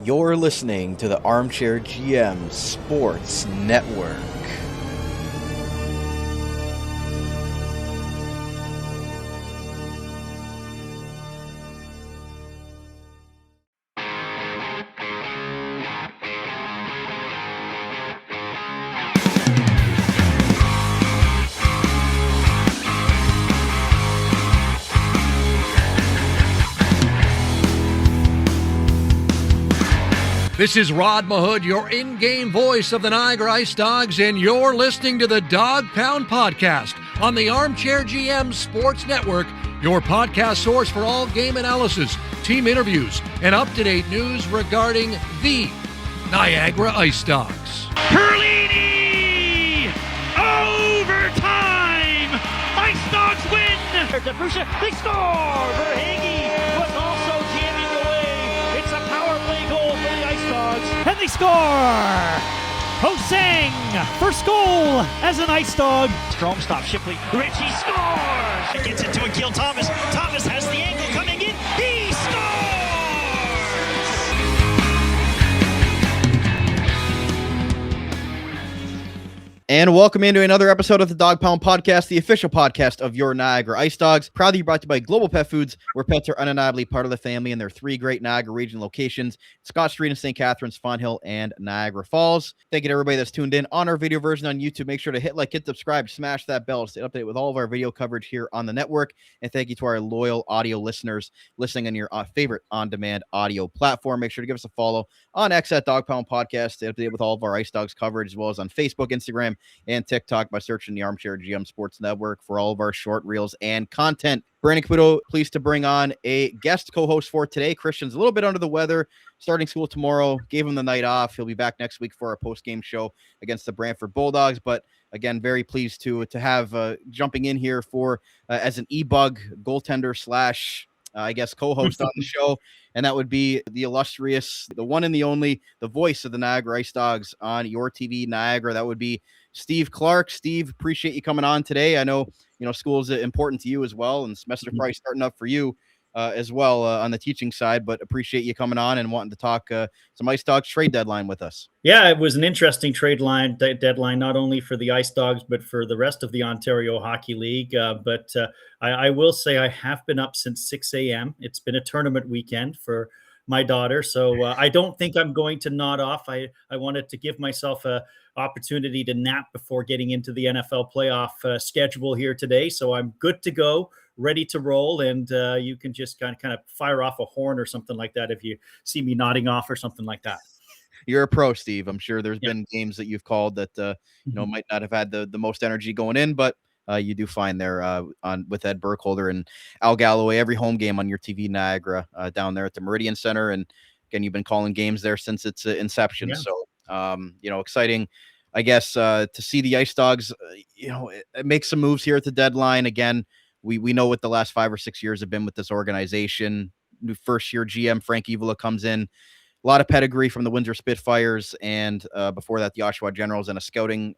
You're listening to the Armchair GM Sports Network. This is Rod Mahood, your in-game voice of the Niagara IceDogs, and you're listening to the Dog Pound Podcast on the Armchair GM Sports Network, your podcast source for all game analysis, team interviews, and up-to-date news regarding the Niagara IceDogs. Perlini! Overtime! IceDogs win! They score! Verhage was also jamming away. It's a power play goal for the IceDogs. And they score! Hosang, first goal as an IceDog. Strom stops Shipley. Richie scores! Gets it to Akil Thomas. Thomas has the angle coming in. He scores! And welcome into another episode of the Dog Pound Podcast, the official podcast of your Niagara IceDogs. Proudly brought to you by Global Pet Foods, where pets are undeniably part of the family, and their three great Niagara region locations: Scott Street in St. Catharines, Fonthill, and Niagara Falls. Thank you to everybody that's tuned in on our video version on YouTube. Make sure to hit like, hit subscribe, smash that bell to stay updated with all of our video coverage here on the network. And thank you to our loyal audio listeners listening on your favorite on-demand audio platform. Make sure to give us a follow on X at Dog Pound Podcast, stay updated with all of our IceDogs coverage, as well as on Facebook, Instagram, and TikTok by searching the Armchair GM Sports Network for all of our short reels and content. Brandon Caputo, pleased to bring on a guest co-host for today. Christian's a little bit under the weather, starting school tomorrow, gave him the night off. He'll be back next week for our post-game show against the Brantford Bulldogs. But again, very pleased to have jumping in here for as an e-bug goaltender slash I guess co-host on the show, and that would be the illustrious, the one and the only, the voice of the Niagara IceDogs on YourTV Niagara. That would be Steve Clark. Steve, appreciate you coming on today. I know school is important to you as well, and semester probably starting up for you as well on the teaching side, but appreciate you coming on and wanting to talk some IceDogs trade deadline with us. Yeah, it was an interesting trade deadline, not only for the IceDogs, but for the rest of the Ontario Hockey League. But I will say I have been up since 6 a.m. It's been a tournament weekend for my daughter, so I don't think I'm going to nod off. I wanted to give myself a opportunity to nap before getting into the NFL playoff schedule here today. So I'm good to go, ready to roll, and you can just kind of fire off a horn or something like that if you see me nodding off or something like that. You're a pro, Steve. I'm sure there's been games that you've called that might not have had the most energy going in, but you do find there on with Ed Burkholder and Al Galloway every home game on YourTV Niagara down there at the Meridian Center. And again, you've been calling games there since its inception. Yeah. So exciting, I guess, to see the IceDogs. Make some moves here at the deadline. Again, we know what the last 5 or 6 years have been with this organization. New first year GM Frank Evola comes in. A lot of pedigree from the Windsor Spitfires, and before that, the Oshawa Generals in a scouting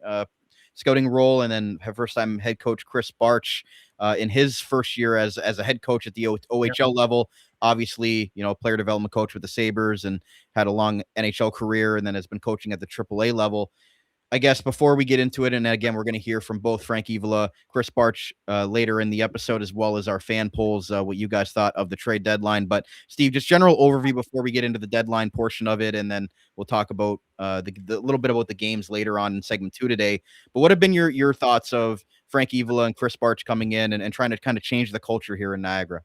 role, and then her first time head coach Krys Barch in his first year as a head coach at the OHL level. Obviously, player development coach with the Sabres and had a long NHL career, and then has been coaching at the AAA level. I guess before we get into it, and again, we're going to hear from both Frank Evola, Krys Barch later in the episode, as well as our fan polls, what you guys thought of the trade deadline. But Steve, just general overview before we get into the deadline portion of it, and then we'll talk about the little bit about the games later on in segment 2 today. But what have been your thoughts of Frank Evola and Krys Barch coming in and trying to kind of change the culture here in Niagara?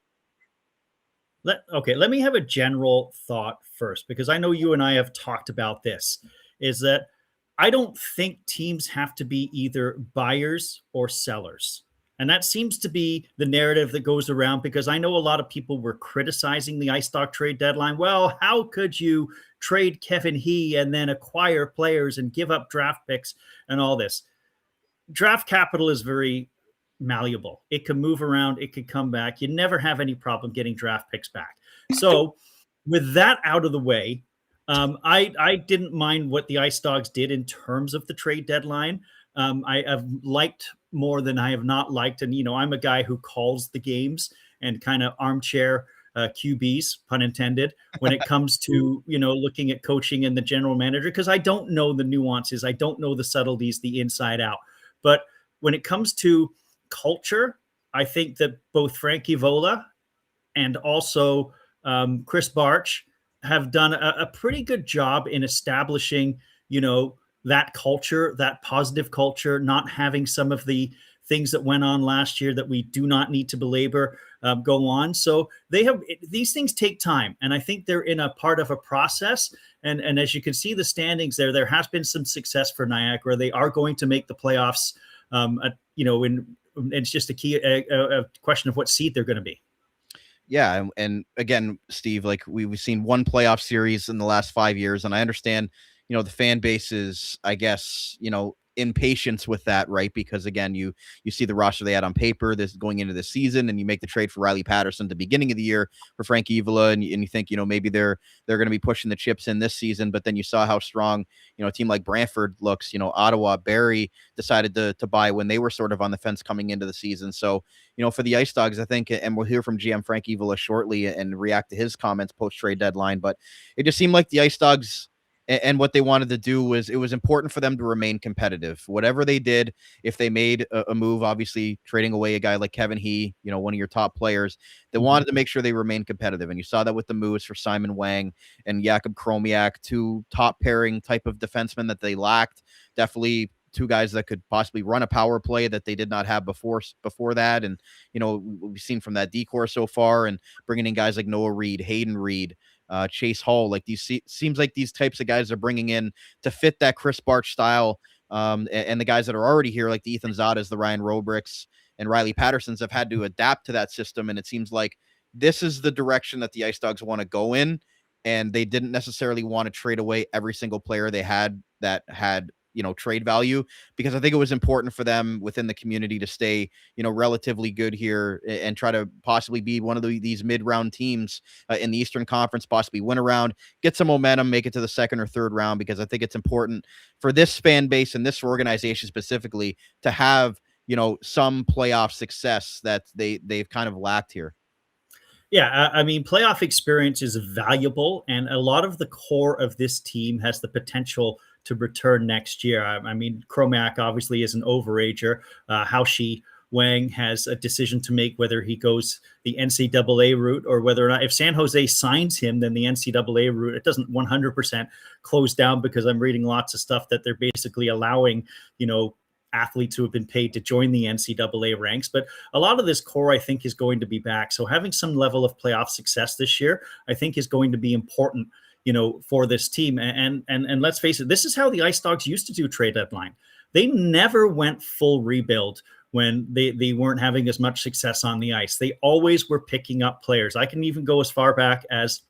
Let me have a general thought first, because I know you and I have talked about this, is that I don't think teams have to be either buyers or sellers. And that seems to be the narrative that goes around, because I know a lot of people were criticizing the IceDog trade deadline. Well, how could you trade Kevin He and then acquire players and give up draft picks and all this? Draft capital is very malleable. It can move around. It could come back. You never have any problem getting draft picks back. So with that out of the way, I didn't mind what the IceDogs did in terms of the trade deadline. I have liked more than I have not liked. And, I'm a guy who calls the games and kind of armchair QBs, pun intended, when it comes to, looking at coaching and the general manager, because I don't know the nuances. I don't know the subtleties, the inside out. But when it comes to culture, I think that both Frank Evola and also Krys Barch have done a pretty good job in establishing, that culture, that positive culture, not having some of the things that went on last year that we do not need to belabor go on. So these things take time. And I think they're in a part of a process. And as you can see the standings there has been some success for Niagara. They are going to make the playoffs, it's just a question of what seed they're going to be. Yeah. And again, Steve, like we've seen one playoff series in the last 5 years, and I understand, the fan base is, I guess, impatience with that, right? Because again, you see the roster they had on paper this going into the season, and you make the trade for Riley Patterson at the beginning of the year for Frank Evola, and you think, maybe they're going to be pushing the chips in this season, but then you saw how strong, a team like Brantford looks. Ottawa, Barrie decided to buy when they were sort of on the fence coming into the season. So, for the IceDogs, I think, and we'll hear from GM Frank Evola shortly and react to his comments post trade deadline, but it just seemed like the IceDogs and what they wanted to do was, it was important for them to remain competitive. Whatever they did, if they made a move, obviously trading away a guy like Kevin He, one of your top players, they wanted to make sure they remained competitive. And you saw that with the moves for Simon Wang and Jakub Kromiak, two top pairing type of defensemen that they lacked. Definitely two guys that could possibly run a power play that they did not have before that. And, we've seen from that decor so far, and bringing in guys like Noah Reed, Hayden Reed, Chase Hall, like seems like these types of guys are bringing in to fit that Krys Barch style. And the guys that are already here, like the Ethan Zadas, the Ryan Robricks, and Riley Pattersons, have had to adapt to that system. And it seems like this is the direction that the IceDogs want to go in. And they didn't necessarily want to trade away every single player they had that had, trade value, because I think it was important for them within the community to stay, relatively good here and try to possibly be one of these mid-round teams in the Eastern Conference, possibly win a round, get some momentum, make it to the second or third round, because I think it's important for this fan base and this organization specifically to have, some playoff success that they've kind of lacked here. Yeah, I mean, playoff experience is valuable, and a lot of the core of this team has the potential to return next year. I mean, Kromiak obviously is an overager. Haushi Wang has a decision to make whether he goes the NCAA route or whether or not, if San Jose signs him, then the NCAA route, it doesn't 100% close down, because I'm reading lots of stuff that they're basically allowing, athletes who have been paid to join the NCAA ranks. But a lot of this core, I think, is going to be back. So having some level of playoff success this year, I think, is going to be important, for this team. And let's face it, this is how the IceDogs used to do trade deadline. They never went full rebuild when they weren't having as much success on the ice. They always were picking up players. I can even go as far back as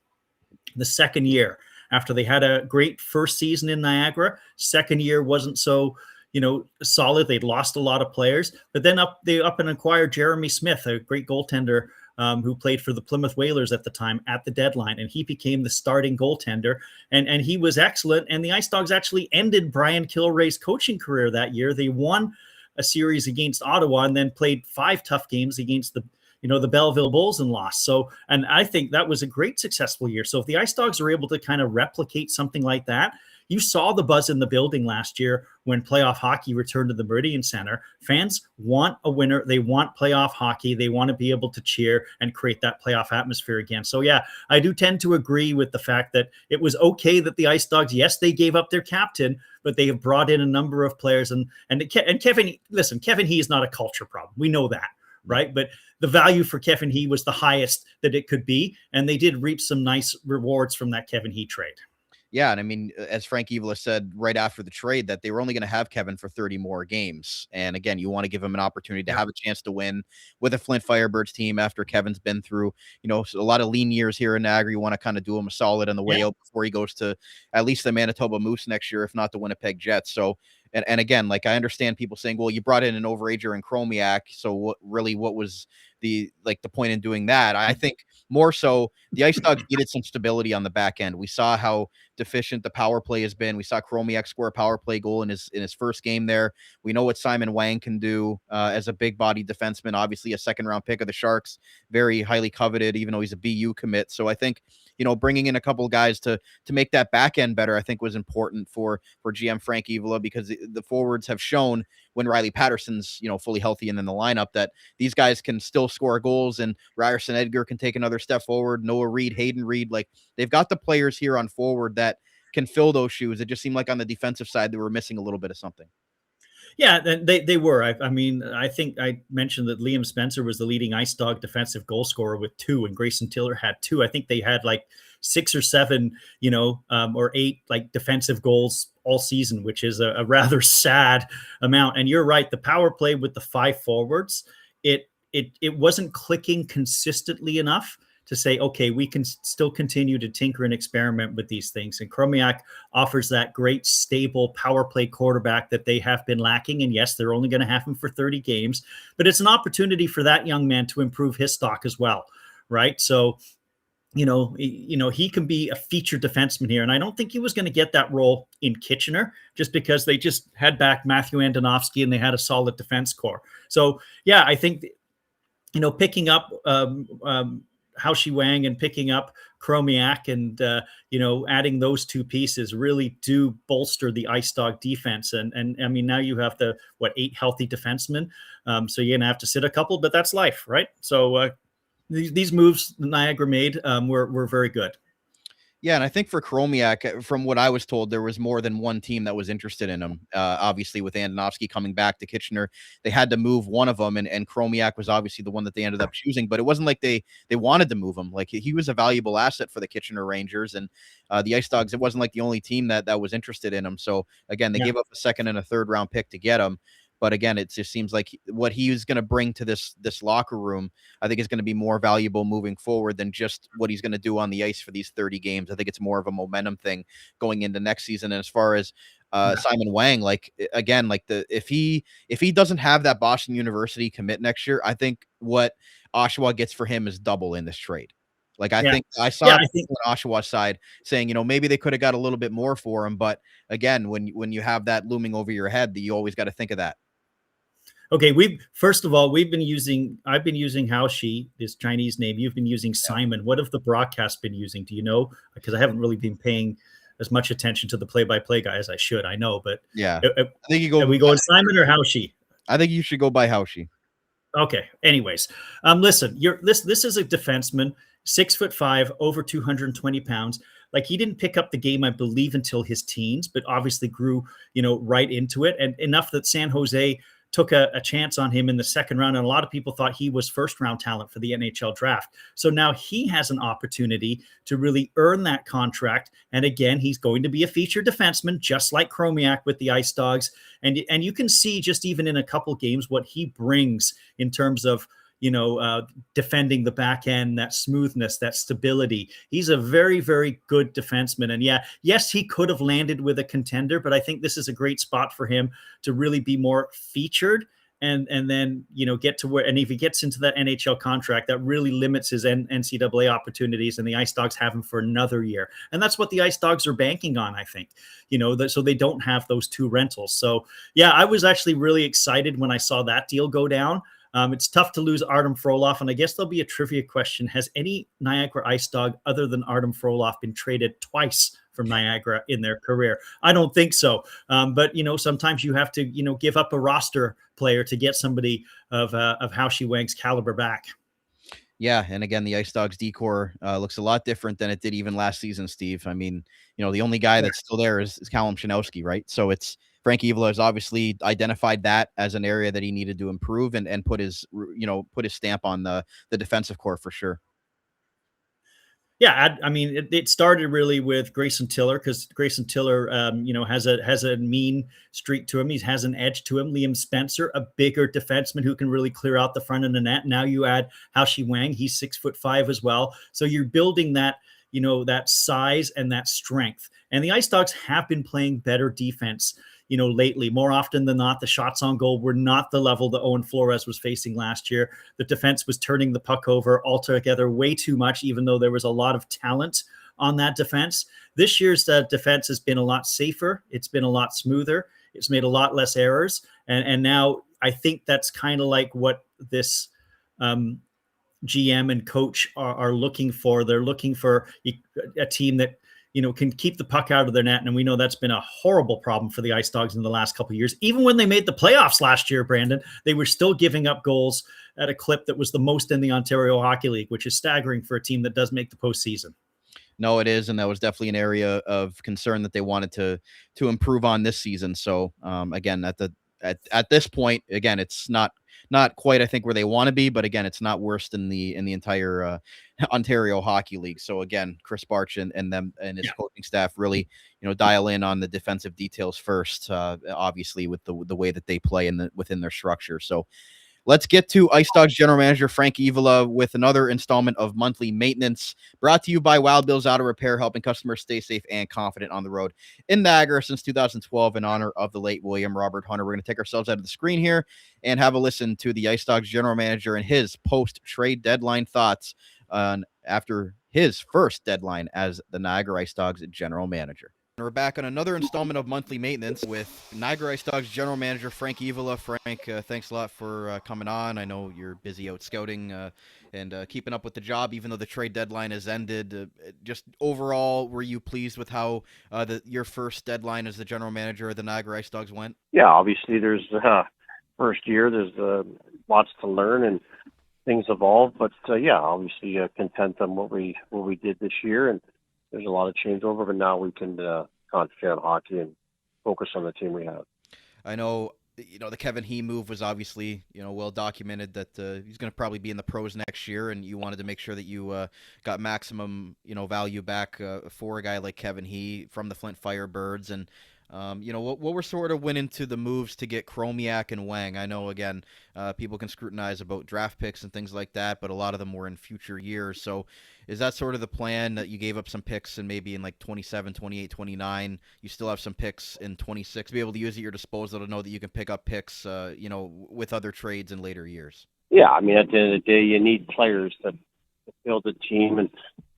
the second year after they had a great first season in Niagara. Second year wasn't so solid. They'd lost a lot of players, but then they and acquired Jeremy Smith, a great goaltender who played for the Plymouth Whalers at the time at the deadline, and he became the starting goaltender, and he was excellent. And the IceDogs actually ended Brian Kilrea's coaching career that year. They won a series against Ottawa and then played 5 tough games against the Belleville Bulls and lost. So, and I think that was a great successful year. So if the IceDogs are able to kind of replicate something like that, you saw the buzz in the building last year when playoff hockey returned to the Meridian Center. Fans want a winner. They want playoff hockey. They want to be able to cheer and create that playoff atmosphere again. So yeah, I do tend to agree with the fact that it was okay that the IceDogs, yes, they gave up their captain, but they have brought in a number of players. And Kevin, listen, Kevin He is not a culture problem. We know that, right? But the value for Kevin He was the highest that it could be. And they did reap some nice rewards from that Kevin He trade. Yeah, and I mean, as Frank Evola said right after the trade, that they were only going to have Kevin for 30 more games. And again, you want to give him an opportunity to have a chance to win with a Flint Firebirds team after Kevin's been through, a lot of lean years here in Niagara. You want to kind of do him a solid on the way out before he goes to at least the Manitoba Moose next year, if not the Winnipeg Jets. So, and again, like I understand people saying, well, you brought in an overager in Kromiak. So what was the point in doing that. I think more so the IceDogs needed some stability on the back end. We saw how deficient the power play has been. We saw Chromiak score a power play goal in his first game there. We know what Simon Wang can do as a big body defenseman, obviously a second round pick of the Sharks, very highly coveted, even though he's a BU commit. So I think, bringing in a couple of guys to make that back end better, I think was important for GM Frank Evola, because the forwards have shown when Riley Patterson's, fully healthy and in the lineup, that these guys can still score goals, and Ryerson Edgar can take another step forward. Noah Reed, Hayden Reed, they've got the players here on forward that can fill those shoes. It just seemed like on the defensive side, they were missing a little bit of something. Yeah, they were. I think I mentioned that Liam Spencer was the leading IceDog defensive goal scorer with 2, and Grayson Tiller had 2. I think they had 6 or 7, or 8 defensive goals all season, which is a rather sad amount. And you're right, the power play with the 5 forwards, it wasn't clicking consistently enough to say, okay, we can still continue to tinker and experiment with these things. And Chromiak offers that great, stable power play quarterback that they have been lacking. And yes, they're only going to have him for 30 games, but it's an opportunity for that young man to improve his stock as well, right? So, he can be a featured defenseman here. And I don't think he was going to get that role in Kitchener, just because they just had back Matthew Andonovski and they had a solid defense core. So, yeah, I think, picking up Hao-Shi Wang and picking up Chromiak and, adding those 2 pieces really do bolster the IceDog defense. And I mean, now you have 8 healthy defensemen. So you're going to have to sit a couple, but that's life, right? So these moves Niagara made were very good. Yeah, and I think for Chromiak, from what I was told, there was more than one team that was interested in him. Obviously, with Andonovski coming back to Kitchener, they had to move one of them, and Chromiak was obviously the one that they ended up choosing. But it wasn't like they wanted to move him. He was a valuable asset for the Kitchener Rangers, and the IceDogs, it wasn't like the only team that was interested in him. So again, they gave up a second and a third round pick to get him. But again, it just seems like what he is going to bring to this locker room, I think, is going to be more valuable moving forward than just what he's going to do on the ice for these 30 games. I think it's more of a momentum thing going into next season. And as far as Simon Wang, if he doesn't have that Boston University commit next year, I think what Oshawa gets for him is double in this trade. Think I saw on Oshawa's side saying, maybe they could have got a little bit more for him. But again, when you have that looming over your head, you always got to think of that. Okay, I've been using Hao-Shi, this Chinese name. You've been using Simon. What have the broadcasts been using? Do you know? Because I haven't really been paying as much attention to the play-by-play guy as I should. I know, but yeah, I think you go. Are we going Simon or Hao-Shi? I think you should go by Hao-Shi. Okay. Anyways, listen, this is a defenseman, 6'5", over 220 pounds. He didn't pick up the game, I believe, until his teens, but obviously grew, right into it, and enough that San Jose took a chance on him in the second round. And a lot of people thought he was first round talent for the NHL draft. So now he has an opportunity to really earn that contract. And again, he's going to be a featured defenseman, just like Chromiak with the IceDogs. And you can see just even in a couple games what he brings in terms of, defending the back end, that smoothness, that stability. He's a very, very good defenseman. And yes, he could have landed with a contender, but I think this is a great spot for him to really be more featured and then, get to where, and if he gets into that NHL contract, that really limits his NCAA opportunities, and the IceDogs have him for another year. And that's what the IceDogs are banking on, I think, so they don't have those 2 rentals. So yeah, I was actually really excited when I saw that deal go down. It's tough to lose Artem Frolov, and I guess there'll be a trivia question. Has any Niagara IceDog other than Artem Frolov been traded twice from Niagara in their career? I don't think so. But, sometimes you have to, give up a roster player to get somebody of Hao-Shi Wang's caliber back. Yeah, and again, the IceDogs decor looks a lot different than it did even last season, Steve. I mean, the only guy that's still there is Callum Shinowski, right? So it's Frank Evola has obviously identified that as an area that he needed to improve and put his stamp on the defensive core for sure. Yeah, I mean, it started really with Grayson Tiller, because Grayson Tiller, has a mean streak to him. He has an edge to him. Liam Spencer, a bigger defenseman who can really clear out the front of the net. Now you add Hao-Shi Wang, he's 6'5" as well. So you're building that, that size and that strength. And the IceDogs have been playing better defense, lately. More often than not, the shots on goal were not the level that Owen Flores was facing last year. The defense was turning the puck over altogether way too much, even though there was a lot of talent on that defense. This year's defense has been a lot safer. It's been a lot smoother. It's made a lot less errors. And now I think that's kind of like what this GM and coach are looking for. They're looking for a team that can keep the puck out of their net. And we know that's been a horrible problem for the IceDogs in the last couple of years. Even when they made the playoffs last year, Brandon, they were still giving up goals at a clip that was the most in the Ontario Hockey League, which is staggering for a team that does make the postseason. No, it is, and that was definitely an area of concern that they wanted to improve on this season. So again, at this point, again, it's not quite, I think, where they want to be, but again, it's not worse than the entire Ontario Hockey League. So again, Krys Barch and them and his coaching staff really dial in on the defensive details first, obviously with the way that they play within their structure. So let's get to IceDogs General Manager Frank Evola with another installment of Monthly Maintenance, brought to you by Wild Bill's Auto Repair, helping customers stay safe and confident on the road in Niagara since 2012 in honor of the late William Robert Hunter. We're going to take ourselves out of the screen here and have a listen to the IceDogs General Manager and his post-trade deadline thoughts after his first deadline as the Niagara IceDogs General Manager. We're back on another installment of Monthly Maintenance with Niagara IceDogs General Manager Frank Evola. Frank, thanks a lot for coming on. I know you're busy out scouting and keeping up with the job, even though the trade deadline has ended. Just overall, were you pleased with how your first deadline as the General Manager of the Niagara IceDogs went? Yeah, obviously there's first year. There's lots to learn and things evolve, but yeah, obviously content on what we did this year, and there's a lot of changeover, but now we can concentrate on hockey and focus on the team we have. I know, the Kevin He move was obviously, well documented that he's going to probably be in the pros next year, and you wanted to make sure that you got maximum, value back for a guy like Kevin He from the Flint Firebirds. And what were sort of went into the moves to get Chromiak and Wang? I know, again, people can scrutinize about draft picks and things like that, but a lot of them were in future years. So is that sort of the plan, that you gave up some picks and maybe in like 27, 28, 29, you still have some picks in 26 to be able to use at your disposal to know that you can pick up picks, with other trades in later years? Yeah, I mean, at the end of the day, you need players to build a team, and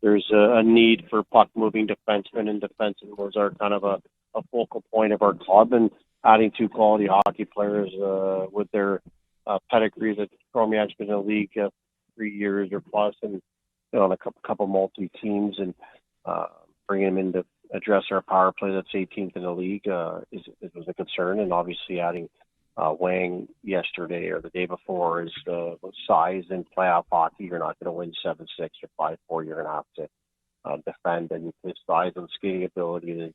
there's a need for puck-moving defensemen, and defensemen are kind of a focal point of our club, and adding two quality hockey players with their pedigrees. That Chromiak's been in the league 3 years or plus, and on a couple multi-teams, and bringing him in to address our power play that's 18th in the league was a concern. And obviously adding Wang yesterday or the day before is size in playoff hockey. You're not going to win 7-6 or 5-4. You're going to have to defend, and his size and skating ability is,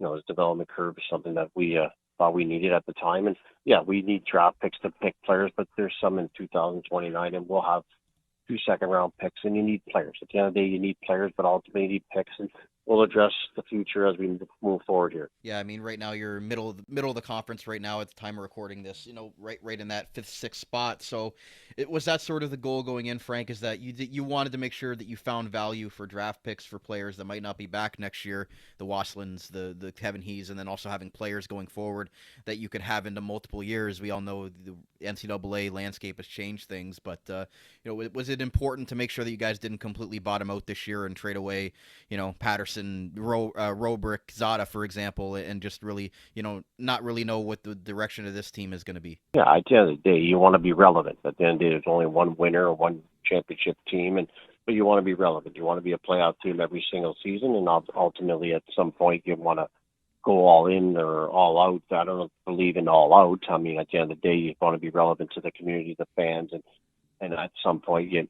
his development curve is something that we thought we needed at the time. And yeah, we need draft picks to pick players, but there's some in 2029, and we'll have 2 second-round picks, and you need players. At the end of the day, you need players, but ultimately you need picks, and we'll address the future as we move forward here. Yeah, I mean, right now you're middle of the conference right now at the time of recording this, right in that 5th, 6th spot. So was that sort of the goal going in, Frank, is that you wanted to make sure that you found value for draft picks for players that might not be back next year, the Wasslins, the Kevin Hees, and then also having players going forward that you could have into multiple years. We all know the NCAA landscape has changed things, but was it important to make sure that you guys didn't completely bottom out this year and trade away, Patterson, Robrick, Zada, for example, and just really, not really know what the direction of this team is going to be? Yeah, at the end of the day, you want to be relevant. At the end of the day, there's only one winner or one championship team, but you want to be relevant. You want to be a playoff team every single season, and ultimately at some point you want to go all in or all out. I don't believe in all out. I mean, at the end of the day, you want to be relevant to the community, the fans, and at some point you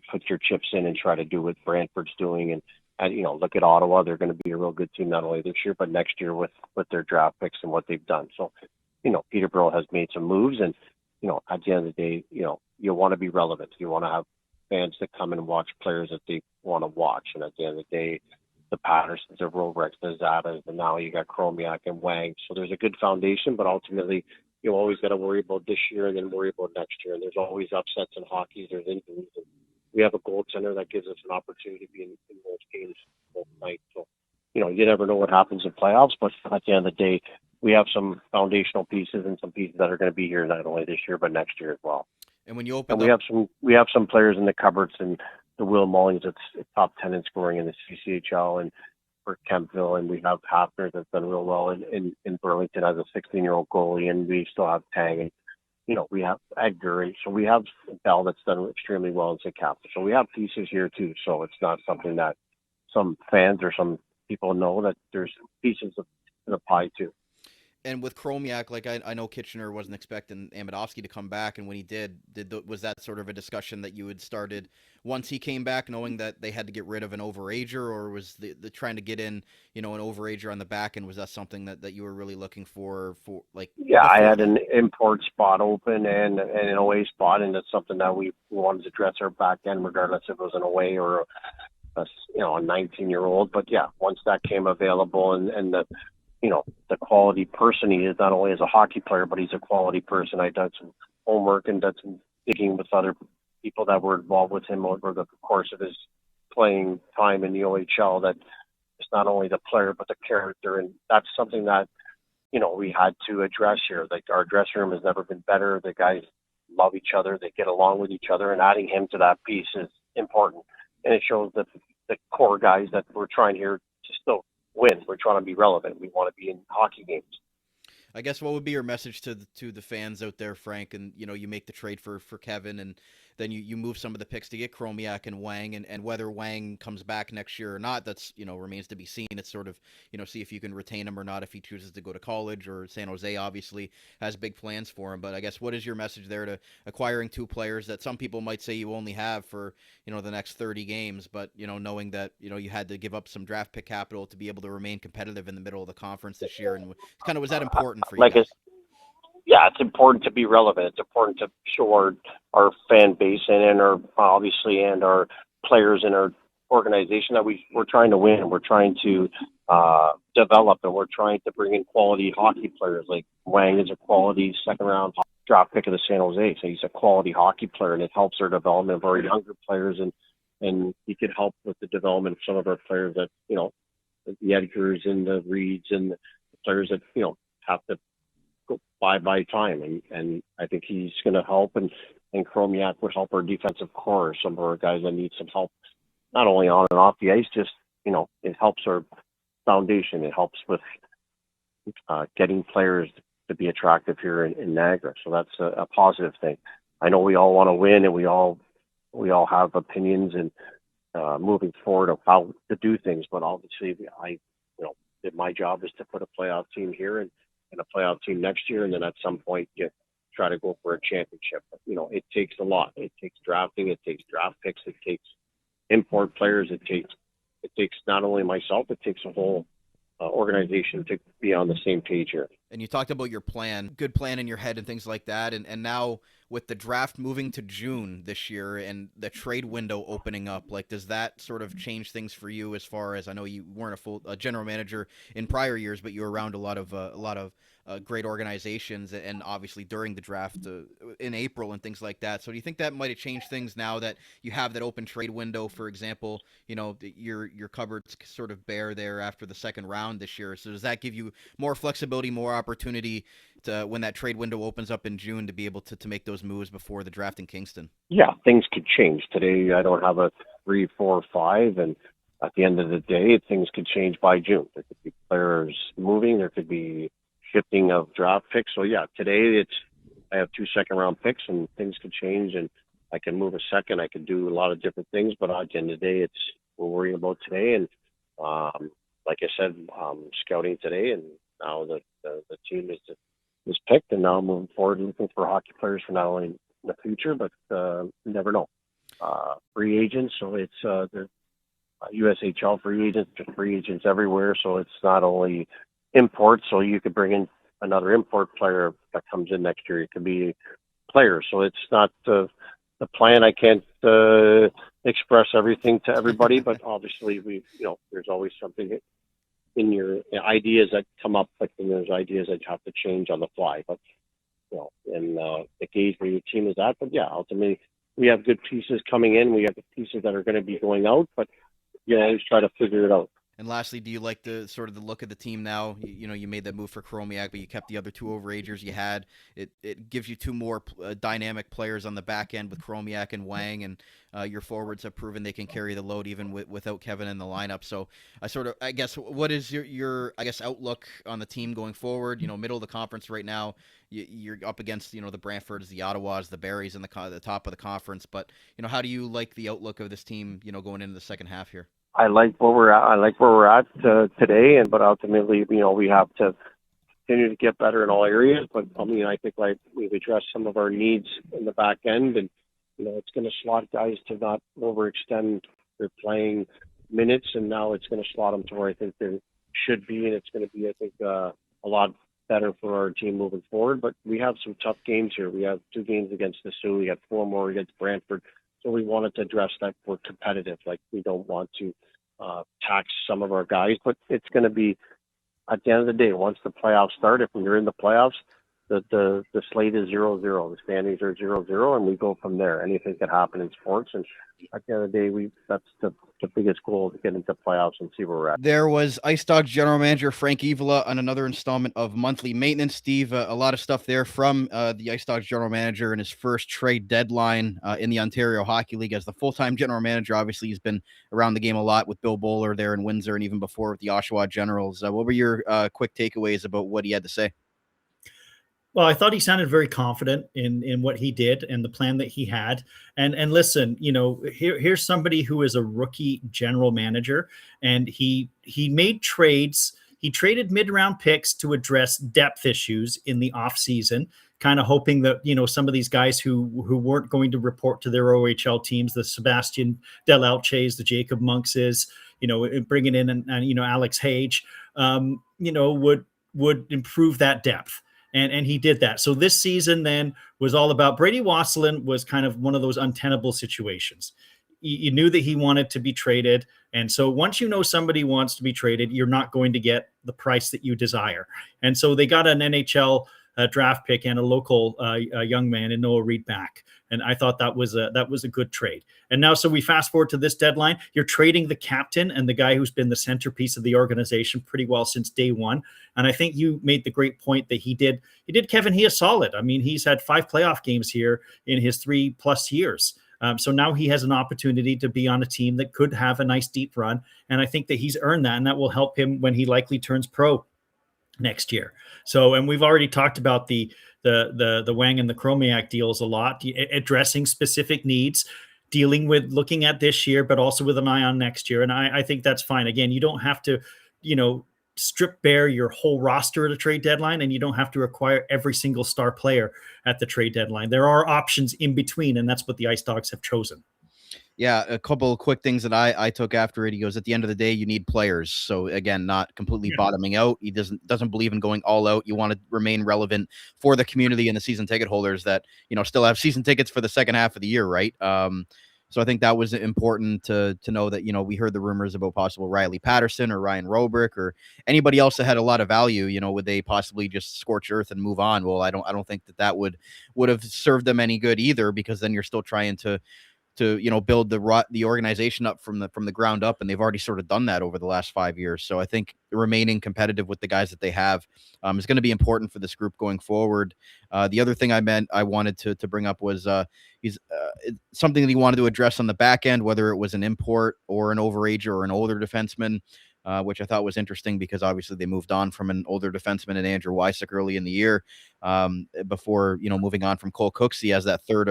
put your chips in and try to do what Brantford's doing, and look at Ottawa. They're going to be a real good team not only this year but next year with their draft picks and what they've done. So, Peterborough has made some moves, and at the end of the day, you want to be relevant. You want to have fans that come and watch players that they want to watch, and at the end of the day, the Pattersons, the Robricks, the Zadas, and now you got Chromiak and Wang. So there's a good foundation, but ultimately you always got to worry about this year and then worry about next year. And there's always upsets in hockey. There's injuries. we have a goaltender that gives us an opportunity to be in those games both nights. So, you never know what happens in playoffs, but at the end of the day, we have some foundational pieces and some pieces that are going to be here not only this year but next year as well. And when you open, we have some players in the cupboards, and the Will Mullings, it's top 10 in scoring in the CCHL, and for Kempville, and we have Hafner that's done real well in Burlington as a 16-year-old goalie, and we still have Tang, and we have Edgar, and so we have Bell that's done extremely well in St. Caputo. So we have pieces here too. So it's not something that some fans or some people know, that there's pieces of the pie too. And with Chromiak, like I know Kitchener wasn't expecting Amidovsky to come back, and when he did was that sort of a discussion that you had started once he came back, knowing that they had to get rid of an overager, or was the trying to get in, an overager on the back end, was that something that you were really looking for like? Yeah, I had an import spot open and an OA spot, and that's something that we wanted to address our back end, regardless if it was an OA or a 19-year-old. But yeah, once that came available, and the quality person he is, not only as a hockey player, but he's a quality person. I done some homework and done some digging with other people that were involved with him over the course of his playing time in the OHL, that it's not only the player, but the character. And that's something that, we had to address here. Like, our dressing room has never been better. The guys love each other. They get along with each other, and adding him to that piece is important. And it shows that the core guys that we're trying here to still win. We're trying to be relevant. We want to be in hockey games. I guess what would be your message to the fans out there, Frank? And you make the trade for Kevin, and then you move some of the picks to get Chromiak and Wang, and whether Wang comes back next year or not, that's remains to be seen. It's sort of see if you can retain him or not if he chooses to go to college, or San Jose obviously has big plans for him. But I guess what is your message there to acquiring two players that some people might say you only have for the next 30 games, but knowing that you had to give up some draft pick capital to be able to remain competitive in the middle of the conference this year, and kind of was that important for you guys? Yeah, it's important to be relevant. It's important to show our fan base and our players in our organization that we're trying to win. We're trying to develop, and we're trying to bring in quality hockey players. Like Wang is a quality second-round draft pick of the San Jose, so he's a quality hockey player, and it helps our development of our younger players, and he could help with the development of some of our players that the Edgars and the Reeds and the players that have to go by time, and I think he's going to help, and Chromiak would help our defensive core, some of our guys that need some help, not only on and off the ice, just it helps our foundation. It helps with getting players to be attractive here in Niagara, so that's a positive thing. I know we all want to win, and we all have opinions and moving forward of how to do things, but obviously my job is to put a playoff team here and a playoff team next year, and then at some point you try to go for a championship. But, it takes a lot. It takes drafting, it takes draft picks, it takes import players, it takes not only myself, it takes a whole organization to be on the same page here. And you talked about your plan, good plan in your head and things like that, and now with the draft moving to June this year and the trade window opening up, like, does that sort of change things for you? As far as I know, you weren't a full general manager in prior years, but you were around a lot of great organizations, and obviously during the draft in April and things like that. So do you think that might have changed things now that you have that open trade window? For example, your cupboard's sort of bare there after the second round this year. So does that give you more flexibility, more opportunity to, when that trade window opens up in June, to be able to make those moves before the draft in Kingston? Yeah, things could change. Today I don't have a 3, 4, 5, and at the end of the day, things could change by June. There could be players moving, there could be shifting of draft picks. So yeah, today I have 2 second-round picks, and things could change, and I can move a second. I can do a lot of different things, but at the end of the day, we're worrying about today. And like I said, scouting today, and now the team is picked, and now moving forward, looking for hockey players for not only in the future, but you never know. Free agents, so it's the USHL free agents everywhere. So it's not only imports, so you could bring in another import player that comes in next year. It could be players. So it's not the plan. I can't express everything to everybody, but obviously there's always something in your ideas that come up, but then there's ideas that have to change on the fly. But and the gauge where your team is at. But yeah, ultimately we have good pieces coming in. We have the pieces that are going to be going out, but you always try to figure it out. And lastly, do you like the sort of the look of the team now? You made that move for Chromiak, but you kept the other two overagers you had. It gives you two more dynamic players on the back end with Chromiak and Wang, and your forwards have proven they can carry the load even without Kevin in the lineup. So I guess, what is your outlook on the team going forward? Middle of the conference right now. You're up against the Brantfords, the Ottawas, the Barries in the top of the conference. But how do you like the outlook of this team? Going into the second half here. I like where we're at. I like where we're at today, but ultimately, we have to continue to get better in all areas. But I think we've addressed some of our needs in the back end, and it's going to slot guys to not overextend their playing minutes, and now it's going to slot them to where I think they should be, and it's going to be, I think, a lot better for our team moving forward. But we have some tough games here. We have 2 games against the Sioux. We got 4 more against Brantford. So we wanted to address that we're competitive. We don't want to tax some of our guys, but it's going to be, at the end of the day, once the playoffs start, if we're in the playoffs, the slate is 0-0. The standings are 0-0, and we go from there. Anything can happen in sports, and at the end of the day, that's the biggest goal, to get into playoffs and see where we're at. There was IceDogs general manager Frank Evola on another installment of Monthly Maintenance. Steve, a lot of stuff there from the IceDogs general manager in his first trade deadline in the Ontario Hockey League as the full-time general manager. Obviously, he's been around the game a lot with Bill Bowler there in Windsor, and even before with the Oshawa Generals. What were your quick takeaways about what he had to say? Well, I thought he sounded very confident in what he did and the plan that he had. And listen, here's somebody who is a rookie general manager, and he made trades. He traded mid-round picks to address depth issues in the offseason, kind of hoping that, some of these guys who weren't going to report to their OHL teams, the Sebastian Delauches, the Jacob Monkses, bringing in and Alex Hage, would improve that depth. And he did that. So this season then was all about Brady Wasselin. Was kind of one of those untenable situations. You knew that he wanted to be traded. And so once somebody wants to be traded, you're not going to get the price that you desire. And so they got an NHL draft pick and a local young man in Noah Reid back. And I thought that was a good trade. And now, so we fast forward to this deadline, you're trading the captain and the guy who's been the centerpiece of the organization pretty well since day one. And I think you made the great point that he did Kevin He a solid. He's had 5 playoff games here in his 3+ years. So now he has an opportunity to be on a team that could have a nice deep run. And I think that he's earned that, and that will help him when he likely turns pro next year. So, and we've already talked about the Wang and the Chromiak deals a lot, addressing specific needs, dealing with looking at this year, but also with an eye on next year. And I think that's fine. Again, you don't have to, strip bare your whole roster at a trade deadline, and you don't have to acquire every single star player at the trade deadline. There are options in between, and that's what the IceDogs have chosen. Yeah, a couple of quick things that I took after it. He goes, at the end of the day, you need players. So again, not completely bottoming out. He doesn't believe in going all out. You want to remain relevant for the community and the season ticket holders that, still have season tickets for the second half of the year, right? So I think that was important to know that, we heard the rumors about possible Riley Patterson or Ryan Robrick or anybody else that had a lot of value. Would they possibly just scorch earth and move on? Well, I don't think that would have served them any good either, because then you're still trying to build the organization up from the ground up, and they've already sort of done that over the last 5 years. So I think remaining competitive with the guys that they have is going to be important for this group going forward. The other thing I wanted to bring up was he's something that he wanted to address on the back end, whether it was an import or an overager or an older defenseman, which I thought was interesting because obviously they moved on from an older defenseman in Andrew Wysick early in the year before moving on from Cole Cooksey as that third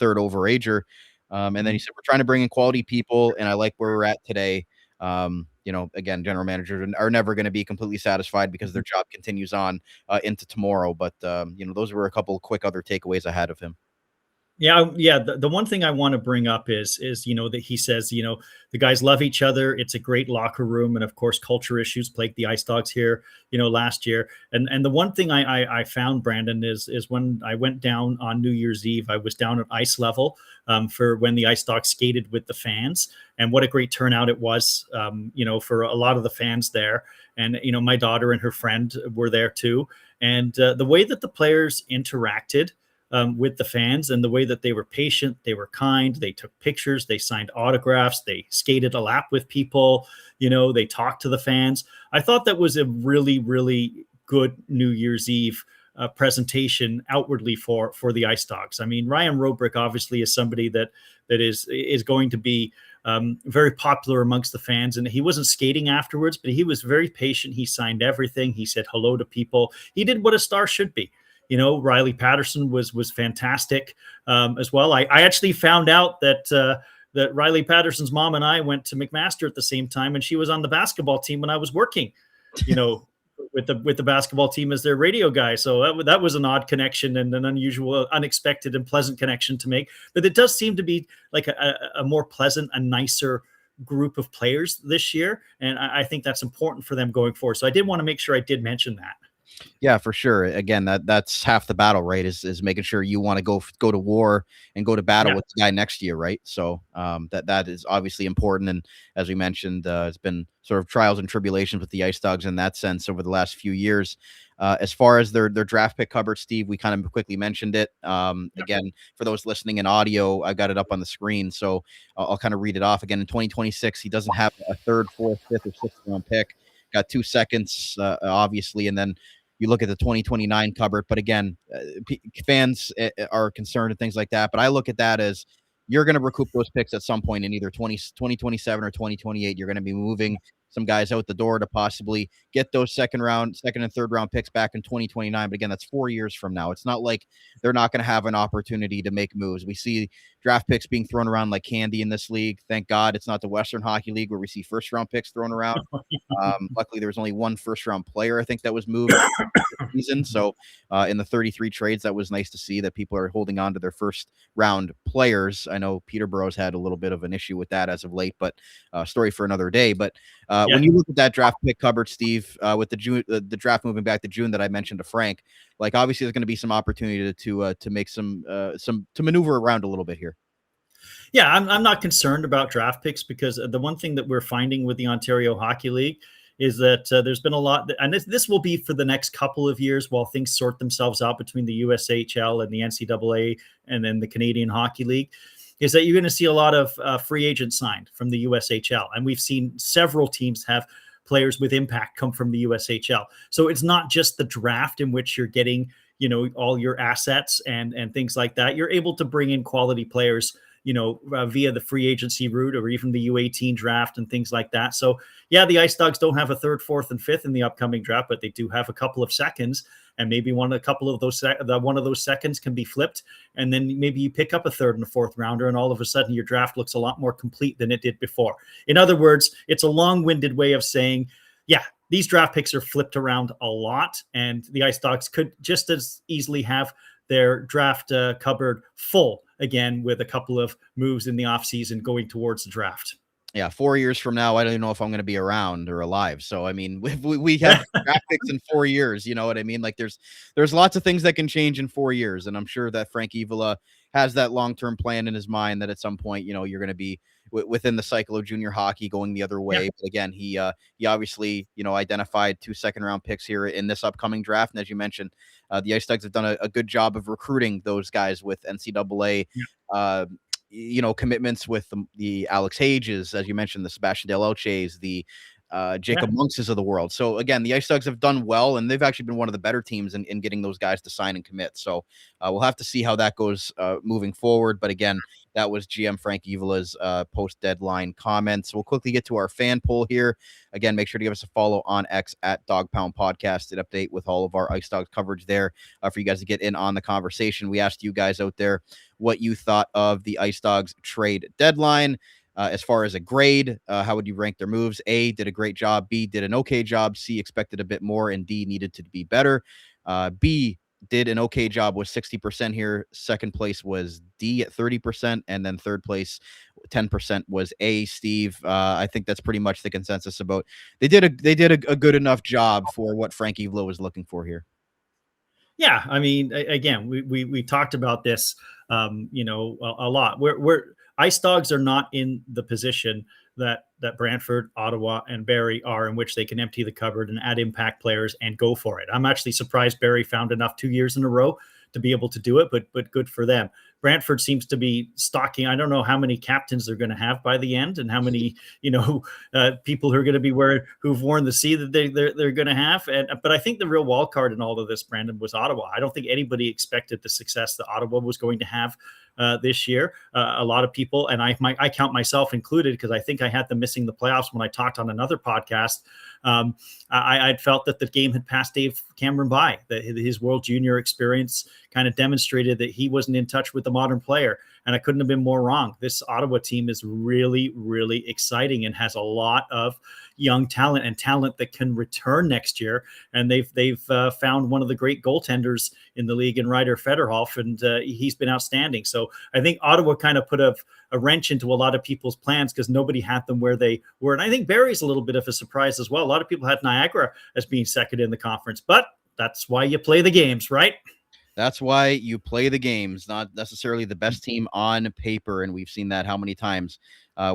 overager. And then he said, we're trying to bring in quality people, and I like where we're at today. Again, general managers are never going to be completely satisfied because their job continues on into tomorrow. But, those were a couple of quick other takeaways I had of him. Yeah. The one thing I want to bring up is that he says, the guys love each other. It's a great locker room. And of course, culture issues plagued the IceDogs here, last year. And the one thing I found, Brandon, is when I went down on New Year's Eve, I was down at ice level for when the IceDogs skated with the fans, and what a great turnout it was, for a lot of the fans there. And, my daughter and her friend were there too. And the way that the players interacted with the fans, and the way that they were patient, they were kind, they took pictures, they signed autographs, they skated a lap with people, they talked to the fans. I thought that was a really, really good New Year's Eve presentation outwardly for the IceDogs. I mean, Ryan Robrick obviously is somebody that is going to be very popular amongst the fans, and he wasn't skating afterwards, but he was very patient. He signed everything. He said hello to people. He did what a star should be. Riley Patterson was fantastic as well. I actually found out that Riley Patterson's mom and I went to McMaster at the same time, and she was on the basketball team when I was working, with the basketball team as their radio guy. So that was an odd connection and an unusual, unexpected, and pleasant connection to make. But it does seem to be like a more pleasant, a nicer group of players this year, and I think that's important for them going forward. So I did want to make sure I did mention that. Yeah, for sure. Again, that's half the battle, right? Is making sure you want to go to war and go to battle with the guy next year, right? So that is obviously important. And as we mentioned, it's been sort of trials and tribulations with the IceDogs in that sense over the last few years. As far as their draft pick cupboard, Steve, we kind of quickly mentioned it. Again, for those listening in audio, I got it up on the screen, so I'll kind of read it off. Again, in 2026, he doesn't have a third, fourth, fifth, or sixth round pick. Got 2 seconds, obviously, and then you look at the 2029 cupboard. But again, fans are concerned and things like that. But I look at that as you're going to recoup those picks at some point in either 2027 or 2028. You're going to be moving some guys out the door to possibly get those second and third round picks back in 2029. But again, that's 4 years from now. It's not like they're not going to have an opportunity to make moves. We see draft picks being thrown around like candy in this league. Thank God it's not the Western Hockey League where we see first round picks thrown around. Luckily, there was only one first round player, I think, that was moved this season. So in the 33 trades, that was nice to see that people are holding on to their first round players. I know Peterborough's had a little bit of an issue with that as of late, but story for another day. But when you look at that draft pick cupboard, Steve, with the draft moving back to June that I mentioned to Frank, like obviously there's going to be some opportunity to make some to maneuver around a little bit here. Yeah, I'm not concerned about draft picks, because the one thing that we're finding with the Ontario Hockey League is that there's been a lot, and this will be for the next couple of years while things sort themselves out between the USHL and the NCAA and then the Canadian Hockey League, is that you're going to see a lot of free agents signed from the USHL. And we've seen several teams have players with impact come from the USHL. So it's not just the draft in which you're getting, all your assets and things like that. You're able to bring in quality players, via the free agency route or even the U18 draft and things like that. So yeah, the IceDogs don't have a third, fourth, and fifth in the upcoming draft, but they do have a couple of seconds, and maybe one of those seconds can be flipped, and then maybe you pick up a third and a fourth rounder, and all of a sudden your draft looks a lot more complete than it did before. In other words, it's a long-winded way of saying, yeah, these draft picks are flipped around a lot, and the IceDogs could just as easily have their draft cupboard full again with a couple of moves in the offseason going towards the draft. Yeah, 4 years from now, I don't even know if I'm going to be around or alive. So, I mean, we have draft picks in 4 years. You know what I mean? Like, there's lots of things that can change in 4 years, and I'm sure that Frank Evola has that long-term plan in his mind that at some point, you're going to be within the cycle of junior hockey going the other way. Yeah. But again, he obviously, identified 2 second-round picks here in this upcoming draft, and as you mentioned, the IceDogs have done a good job of recruiting those guys with NCAA. Yeah. Commitments with the Alex Hages, as you mentioned, the Sebastian Del Elches, the Jacob Monkses of the world. So again, the IceDogs have done well, and they've actually been one of the better teams in getting those guys to sign and commit. So we'll have to see how that goes moving forward. But again, that was GM Frank Evola's post-deadline comments. We'll quickly get to our fan poll here. Again, make sure to give us a follow on X at Dog Pound Podcast and update with all of our IceDogs coverage there for you guys to get in on the conversation. We asked you guys out there what you thought of the IceDogs trade deadline. As far as a grade, how would you rank their moves? A, did a great job. B, did an okay job. C, expected a bit more. And D, needed to be better. B, did an okay job with 60% here. Second place was D at 30%. And then third place, 10% was A, Steve. I think that's pretty much the consensus about they did a good enough job for what Frank Evola was looking for here. Yeah, I mean, again, we talked about this, a lot. We're IceDogs are not in the position that Brantford, Ottawa, and Barrie are, in which they can empty the cupboard and add impact players and go for it. I'm actually surprised Barrie found enough 2 years in a row to be able to do it, but good for them. Brantford seems to be stocking. I don't know how many captains they're going to have by the end, and how many people who are going to be who've worn the C that they're going to have. But I think the real wild card in all of this, Brandon, was Ottawa. I don't think anybody expected the success that Ottawa was going to have this year. A lot of people, and I count myself included, because I think I had them missing the playoffs when I talked on another podcast. I'd felt that the game had passed Dave Cameron by, that his World Junior experience kind of demonstrated that he wasn't in touch with the modern player. And I couldn't have been more wrong. This Ottawa team is really, really exciting and has a lot of young talent, and talent that can return next year. And they've found one of the great goaltenders in the league in Ryder Federhoff, and he's been outstanding. So I think Ottawa kind of put a wrench into a lot of people's plans, because nobody had them where they were. And I think Barrie's a little bit of a surprise as well. A lot of people had Niagara as being second in the conference, but that's why you play the games, right? That's why you play the games, not necessarily the best team on paper. And we've seen that how many times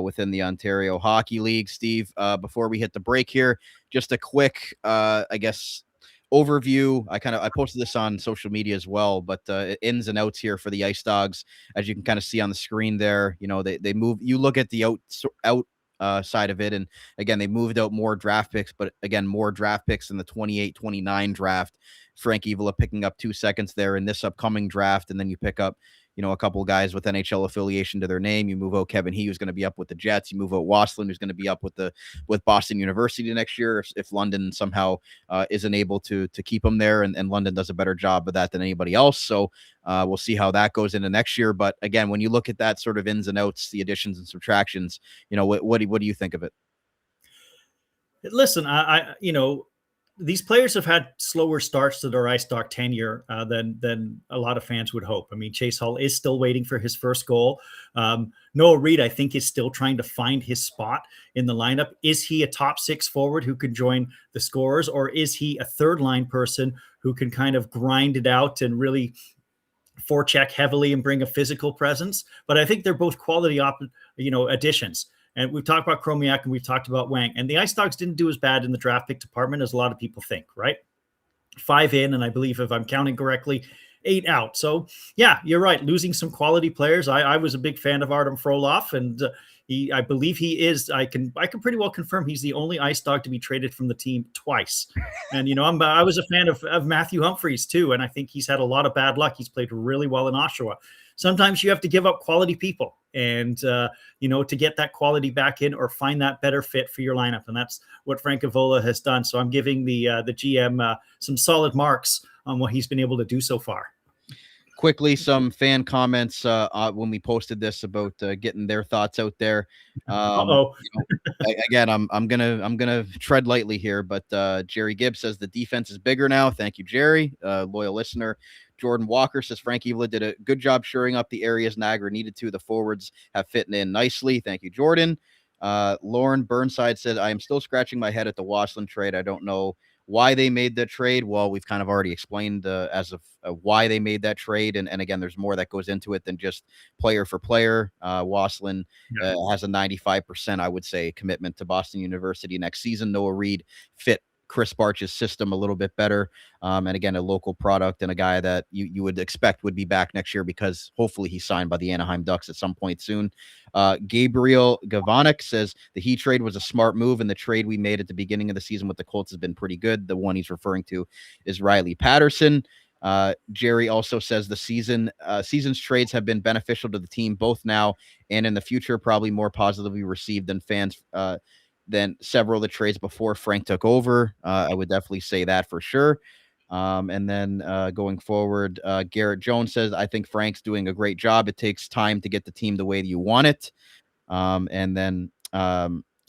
within the Ontario Hockey League. Steve, before we hit the break here, just a quick, overview. I posted this on social media as well, but ins and outs here for the IceDogs, as you can kind of see on the screen there. They move. You look at the out side of it, and again, they moved out more draft picks, but again, more draft picks in the 28-29 draft. Frank Evola picking up 2 seconds there in this upcoming draft, and then you pick up a couple of guys with NHL affiliation to their name. You move out Kevin He, who's going to be up with the Jets. You move out Wassland, who's going to be up with Boston University next year, if London somehow isn't able to keep him there, and London does a better job of that than anybody else. So we'll see how that goes into next year. But again, when you look at that sort of ins and outs, the additions and subtractions, what do you think of it? Listen, these players have had slower starts to their IceDog tenure than a lot of fans would hope. I mean, Chase Hull is still waiting for his first goal. Noah Reid, I think, is still trying to find his spot in the lineup. Is he a top six forward who can join the scorers, or is he a third line person who can kind of grind it out and really forecheck heavily and bring a physical presence? But I think they're both quality additions. And we've talked about Chromiak and we've talked about Wang. And the IceDogs didn't do as bad in the draft pick department as a lot of people think, right? 5 in, and I believe, if I'm counting correctly, 8 out. So, yeah, you're right. Losing some quality players. I was a big fan of Artem Frolov, and I believe he is. I can pretty well confirm he's the only IceDog to be traded from the team twice. And, I was a fan of Matthew Humphreys, too, and I think he's had a lot of bad luck. He's played really well in Oshawa. Sometimes you have to give up quality people and, to get that quality back in or find that better fit for your lineup. And that's what Frank Evola has done. So I'm giving the GM some solid marks on what he's been able to do so far. Quickly, some fan comments when we posted this about getting their thoughts out there. Again, I'm gonna tread lightly here, but Jerry Gibbs says the defense is bigger now. Thank you, Jerry, loyal listener. Jordan Walker says Frank Evola did a good job shoring up the areas Niagara needed to. The forwards have fitting in nicely. Thank you, Jordan. Lauren Burnside said, I am still scratching my head at the Wassland trade. I don't know why they made the trade. Well, we've kind of already explained as of why they made that trade. And again, there's more that goes into it than just player for player. Wassland has a 95%, I would say, commitment to Boston University next season. Noah Reid fit Krys Barch's system a little bit better. And again, a local product and a guy that you would expect would be back next year, because hopefully he's signed by the Anaheim Ducks at some point soon. Gabriel Gavanik says the Heat trade was a smart move, and the trade we made at the beginning of the season with the Colts has been pretty good. The one he's referring to is Riley Patterson. Jerry also says the season's trades have been beneficial to the team both now and in the future, probably more positively received than several of the trades before Frank took over. I would definitely say that for sure. And then going forward, Garrett Jones says, I think Frank's doing a great job. It takes time to get the team the way that you want it. And then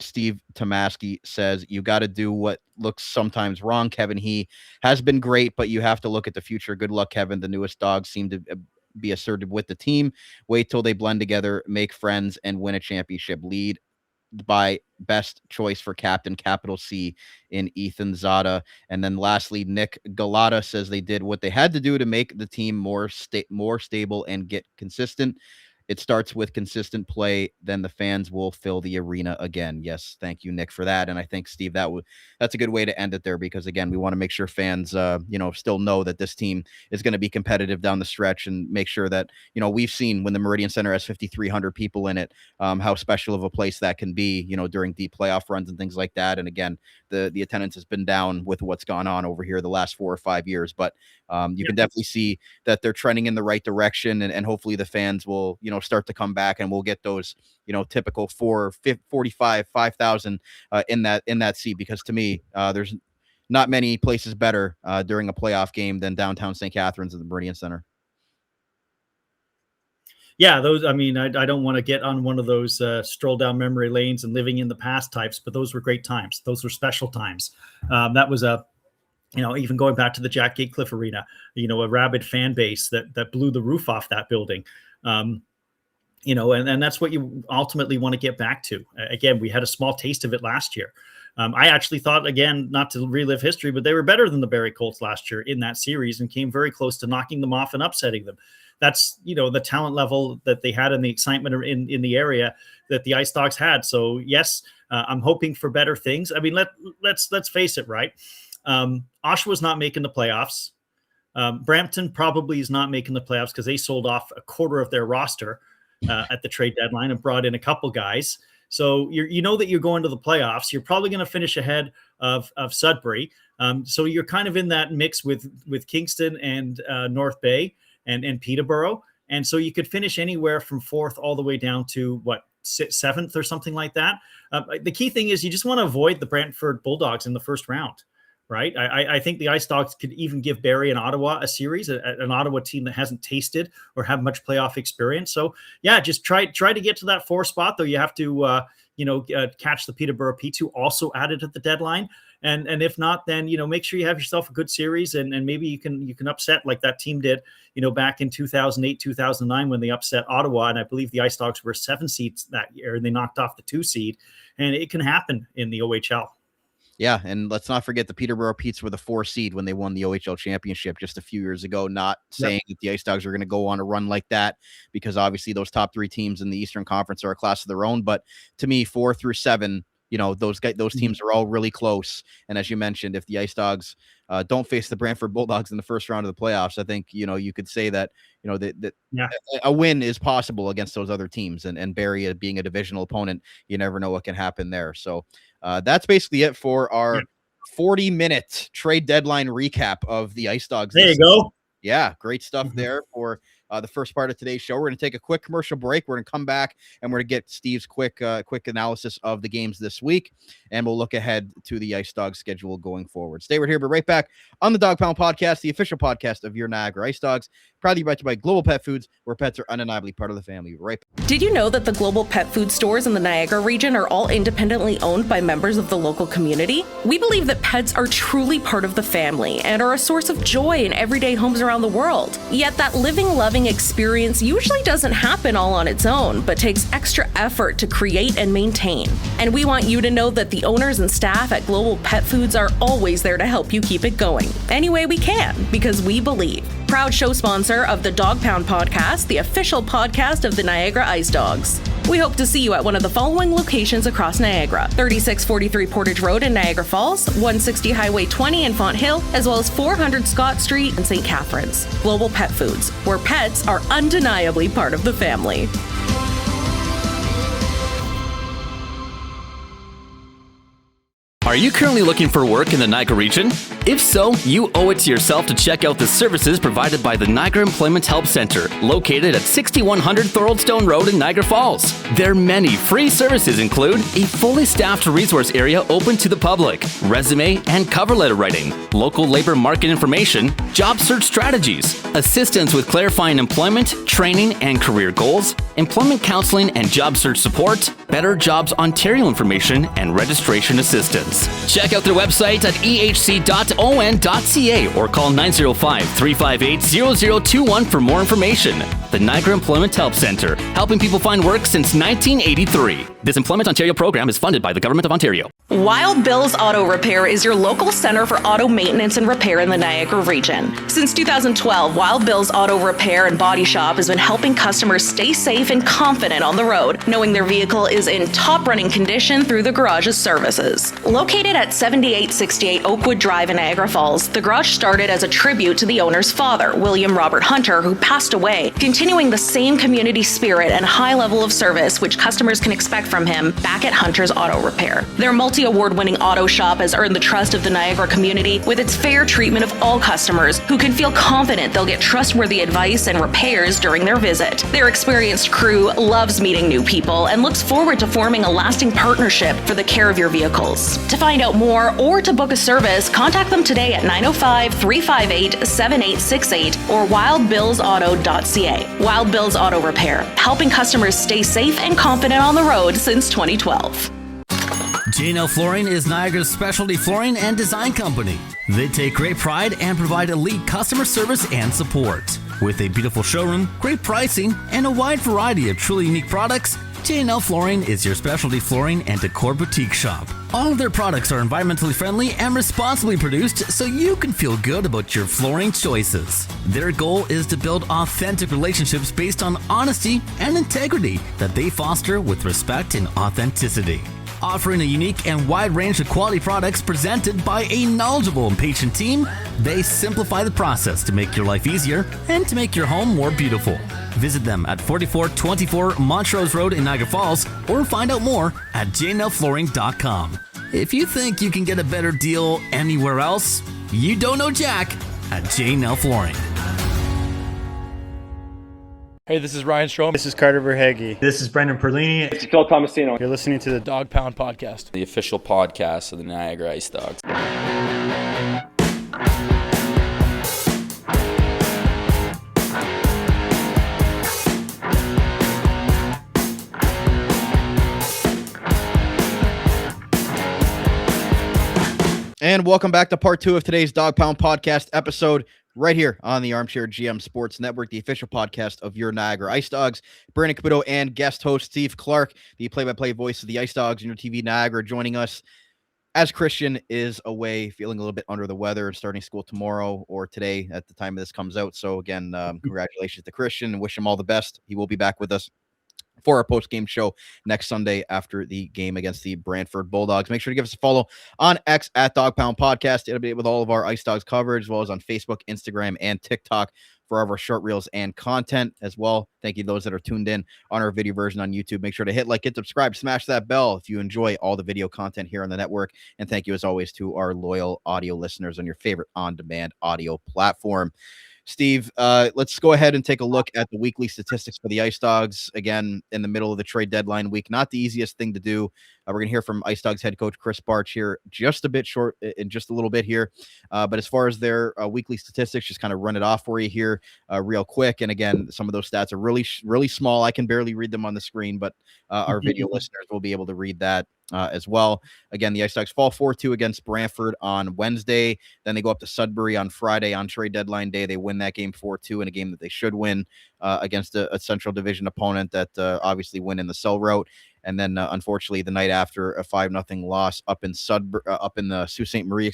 Steve Tomaski says, you got to do what looks sometimes wrong. Kevin He has been great, but you have to look at the future. Good luck, Kevin. The newest dogs seem to be assertive with the team. Wait till they blend together, make friends, and win a championship. Lead by best choice for captain, capital C, in Ethan Zada. And then lastly, Nick Galata says they did what they had to do to make the team more stable and get consistent. it starts with consistent play, then the fans will fill the arena again. Yes, thank you, Nick, for that. And I think, Steve, that's a good way to end it there, because again, we want to make sure fans still know that this team is going to be competitive down the stretch, and make sure that, we've seen when the Meridian Center has 5,300 people in it, how special of a place that can be, during deep playoff runs and things like that. And again, the attendance has been down with what's gone on over here the last 4 or 5 years, but you can definitely see that they're trending in the right direction, and hopefully the fans will, start to come back, and we'll get those, typical 45, 5,000 in that seat, because to me, there's not many places better during a playoff game than downtown St. Catharines at the Meridian Center. Yeah, those. I mean, I don't want to get on one of those stroll down memory lanes and living in the past types, but those were great times. Those were special times. That was even going back to the Jack Gatecliff Arena, a rabid fan base that blew the roof off that building. And that's what you ultimately want to get back to. Again, we had a small taste of it last year. I actually thought, again, not to relive history, but they were better than the Barrie Colts last year in that series and came very close to knocking them off and upsetting them. That's, the talent level that they had and the excitement in the area that the IceDogs had. So yes, I'm hoping for better things. I mean, let's face it, right? Oshawa's not making the playoffs. Brampton probably is not making the playoffs because they sold off a quarter of their roster at the trade deadline and brought in a couple guys. So that you're going to the playoffs. You're probably going to finish ahead of Sudbury. So you're kind of in that mix with Kingston and North Bay and Peterborough. And so you could finish anywhere from 4th all the way down to 7th or something like that. The key thing is you just want to avoid the Brantford Bulldogs in the first round. Right. I think the IceDogs could even give Barrie and Ottawa a series, an Ottawa team that hasn't tasted or have much playoff experience. So, yeah, just try to get to that 4 spot, though. You have to, catch the Peterborough Petes, who also added at the deadline. And if not, then, make sure you have yourself a good series and maybe you can upset like that team did, back in 2008, 2009 when they upset Ottawa. And I believe the IceDogs were 7 seeds that year and they knocked off the 2 seed. And it can happen in the OHL. Yeah, and let's not forget the Peterborough Petes were the 4 seed when they won the OHL championship just a few years ago. Not saying that the IceDogs are going to go on a run like that, because obviously those top 3 teams in the Eastern Conference are a class of their own. But to me, 4 through 7, those teams are all really close. And as you mentioned, if the IceDogs don't face the Brantford Bulldogs in the first round of the playoffs, I think you could say that a win is possible against those other teams. And Barrie being a divisional opponent, you never know what can happen there. So that's basically it for our 40-minute trade deadline recap of the IceDogs. There you go. Yeah, great stuff there for the first part of today's show. We're going to take a quick commercial break. We're going to come back and we're going to get Steve's quick analysis of the games this week, and we'll look ahead to the IceDogs schedule going forward. Stay right here, but right back on the Dog Pound Podcast, the official podcast of your Niagara IceDogs, proudly brought to you by Global Pet Foods, where pets are undeniably part of the family. Right back. Did you know that the Global Pet Food stores in the Niagara region are all independently owned by members of the local community? We believe that pets are truly part of the family and are a source of joy in everyday homes around the world. Yet that living, loving experience usually doesn't happen all on its own, but takes extra effort to create and maintain. And we want you to know that the owners and staff at Global Pet Foods are always there to help you keep it going any way we can, because we believe. Proud show sponsor of the Dog Pound Podcast, the official podcast of the Niagara IceDogs. We hope to see you at one of the following locations across Niagara: 3643 Portage Road in Niagara Falls, 160 Highway 20 in Font Hill, as well as 400 Scott Street in St. Catharines. Global Pet Foods, where pets are undeniably part of the family. Are you currently looking for work in the Niagara region? If so, you owe it to yourself to check out the services provided by the Niagara Employment Help Center, located at 6100 Thoroldstone Road in Niagara Falls. Their many free services include a fully staffed resource area open to the public, resume and cover letter writing, local labor market information, job search strategies, assistance with clarifying employment, training and career goals, employment counseling and job search support, Better Jobs Ontario information, and registration assistance. services. Check out their website at ehc.on.ca or call 905-358-0021 for more information. The Niagara Employment Help Centre, helping people find work since 1983. This Employment Ontario program is funded by the Government of Ontario. Wild Bill's Auto Repair is your local center for auto maintenance and repair in the Niagara region. Since 2012, Wild Bill's Auto Repair and Body Shop has been helping customers stay safe and confident on the road, knowing their vehicle is in top running condition through the garage's services. Located at 7868 Oakwood Drive in Niagara Falls, the garage started as a tribute to the owner's father, William Robert Hunter, who passed away, continuing the same community spirit and high level of service which customers can expect from him back at Hunter's Auto Repair. Their multi-award-winning auto shop has earned the trust of the Niagara community with its fair treatment of all customers who can feel confident they'll get trustworthy advice and repairs during their visit. Their experienced crew loves meeting new people and looks forward to forming a lasting partnership for the care of your vehicles. To find out more or to book a service, contact them today at 905-358-7868 or wildbillsauto.ca. Wild Bill's Auto Repair, helping customers stay safe and confident on the road since 2012. J&L Flooring is Niagara's specialty flooring and design company. They take great pride and provide elite customer service and support. With a beautiful showroom, great pricing, and a wide variety of truly unique products, J&L Flooring is your specialty flooring and decor boutique shop. All of their products are environmentally friendly and responsibly produced so you can feel good about your flooring choices. Their goal is to build authentic relationships based on honesty and integrity that they foster with respect and authenticity. Offering a unique and wide range of quality products presented by a knowledgeable and patient team, they simplify the process to make your life easier and to make your home more beautiful. Visit them at 4424 Montrose Road in Niagara Falls or find out more at jnlflooring.com. If you think you can get a better deal anywhere else, you don't know Jack at J&L Flooring. Hey, this is Ryan Strom. This is Carter Verhage. This is Brendan Perlini. It's Phil Tomasino. You're listening to the Dog Pound Podcast, the official podcast of the Niagara IceDogs. And welcome back to part 2 of today's Dog Pound Podcast episode, right here on the Armchair GM Sports Network, the official podcast of your Niagara IceDogs. Brandon Caputo and guest host Steve Clark, the play-by-play voice of the IceDogs and YourTV Niagara, joining us as Christian is away, feeling a little bit under the weather, starting school tomorrow or today at the time this comes out. So again, congratulations to Christian and wish him all the best. He will be back with us for our post-game show next Sunday after the game against the Brantford Bulldogs. Make sure to give us a follow on X at Dog Pound Podcast. It'll be with all of our IceDogs coverage, as well as on Facebook, Instagram, and TikTok for all of our short reels and content as well. Thank you to those that are tuned in on our video version on YouTube. Make sure to hit like, hit subscribe, smash that bell if you enjoy all the video content here on the network. And thank you, as always, to our loyal audio listeners on your favorite on-demand audio platform. Steve, let's go ahead and take a look at the weekly statistics for the IceDogs. Again, in the middle of the trade deadline week, not the easiest thing to do. We're going to hear from IceDogs head coach Krys Barch here just a bit short in just a little bit here. But as far as their weekly statistics, just kind of run it off for you here real quick. And again, some of those stats are really small. I can barely read them on the screen, but our video listeners will be able to read that as well. Again, the IceDogs fall 4-2 against Brantford on Wednesday. Then they go up to Sudbury on Friday on trade deadline day. They win that game 4-2 in a game that they should win against a Central Division opponent that obviously win in the sell route. And then, unfortunately, the night after, a 5-0 loss up in Sudbury, up in the Sault Ste. Marie,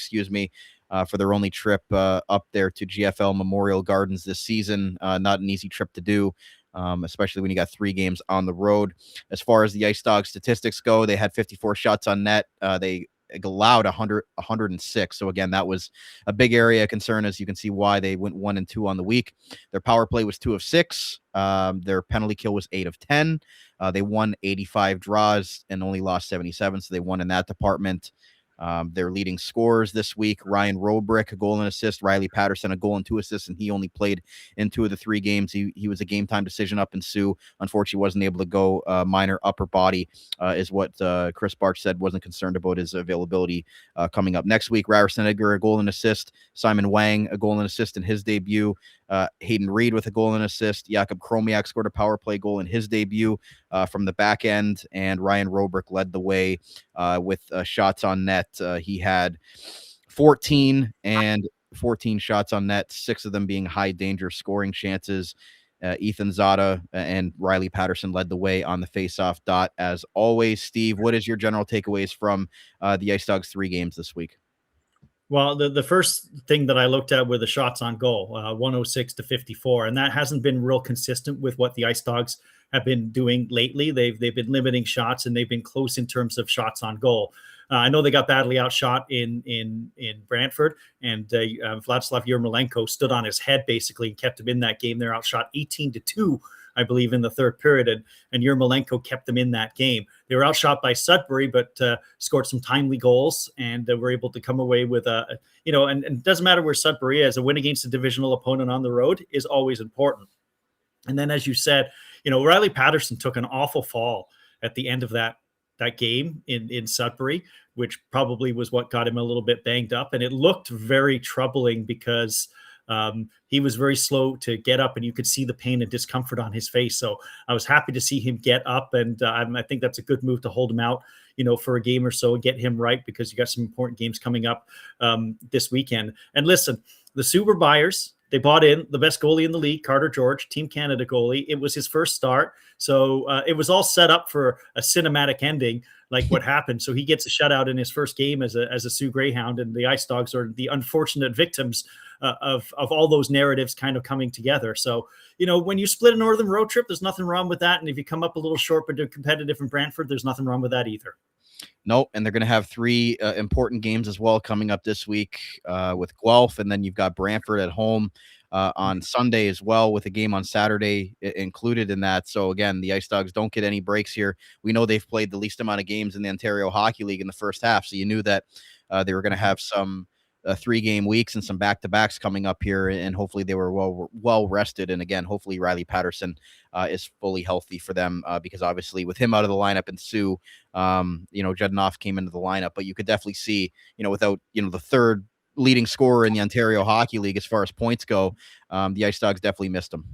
for their only trip up there to GFL Memorial Gardens this season. Not an easy trip to do, especially when you got 3 games on the road. As far as the IceDogs statistics go, they had 54 shots on net. They allowed 106. So again, that was a big area of concern, as you can see why they went 1-2 on the week. Their power play was 2 of 6. Their penalty kill was 8 of 10. They won 85 draws and only lost 77. So they won in that department. Their leading scorers this week, Ryan Robrick, a goal and assist, Riley Patterson, a goal and 2 assists, and he only played in 2 of the 3 games. He was a game time decision up in Sioux. Unfortunately, wasn't able to go. Minor upper body is what Krys Barch said, wasn't concerned about his availability coming up next week. Ryerson Edgar, a goal and assist, Simon Wang, a goal and assist in his debut. Hayden Reed with a goal and assist. Jakub Chromiak scored a power play goal in his debut from the back end, and Ryan Robrick led the way with shots on net. He had 14 shots on net, 6 of them being high danger scoring chances. Ethan Zada and Riley Patterson led the way on the faceoff dot. As always, Steve, what is your general takeaways from the IceDogs 3 games this week? Well, the first thing that I looked at were the shots on goal, 106 to 54, and that hasn't been real consistent with what the IceDogs have been doing lately. They've been limiting shots, and they've been close in terms of shots on goal. I know they got badly outshot in Brantford, and Vladislav Yermolenko stood on his head basically and kept him in that game. They're outshot 18-2, I believe, in the third period, and Yermolenko kept them in that game. They were outshot by Sudbury, but scored some timely goals, and were able to come away with and it doesn't matter where Sudbury is. A win against a divisional opponent on the road is always important. And then, as you said, Riley Patterson took an awful fall at the end of that game in Sudbury, which probably was what got him a little bit banged up. And it looked very troubling because he was very slow to get up, and you could see the pain and discomfort on his face. So I was happy to see him get up, and I think that's a good move to hold him out, for a game or so and get him right, because you got some important games coming up this weekend. And listen, the Super buyers, they bought in the best goalie in the league, Carter George, Team Canada goalie. It was his first start. So it was all set up for a cinematic ending, like what happened. So he gets a shutout in his first game as a Sioux Greyhound, and the IceDogs are the unfortunate victims of all those narratives kind of coming together. So, when you split a northern road trip, there's nothing wrong with that. And if you come up a little short but do competitive in Brantford, there's nothing wrong with that either. No, and they're going to have 3 important games as well coming up this week with Guelph, and then you've got Brantford at home on Sunday as well, with a game on Saturday included in that. So again, the IceDogs don't get any breaks here. We know they've played the least amount of games in the Ontario Hockey League in the first half, so you knew that they were going to have some 3-game weeks and some back-to-backs coming up here, and hopefully they were well rested. And again, hopefully Riley Patterson is fully healthy for them, because obviously with him out of the lineup and Sue, Judinoff came into the lineup, but you could definitely see, without the third leading scorer in the Ontario Hockey League as far as points go, the IceDogs definitely missed him.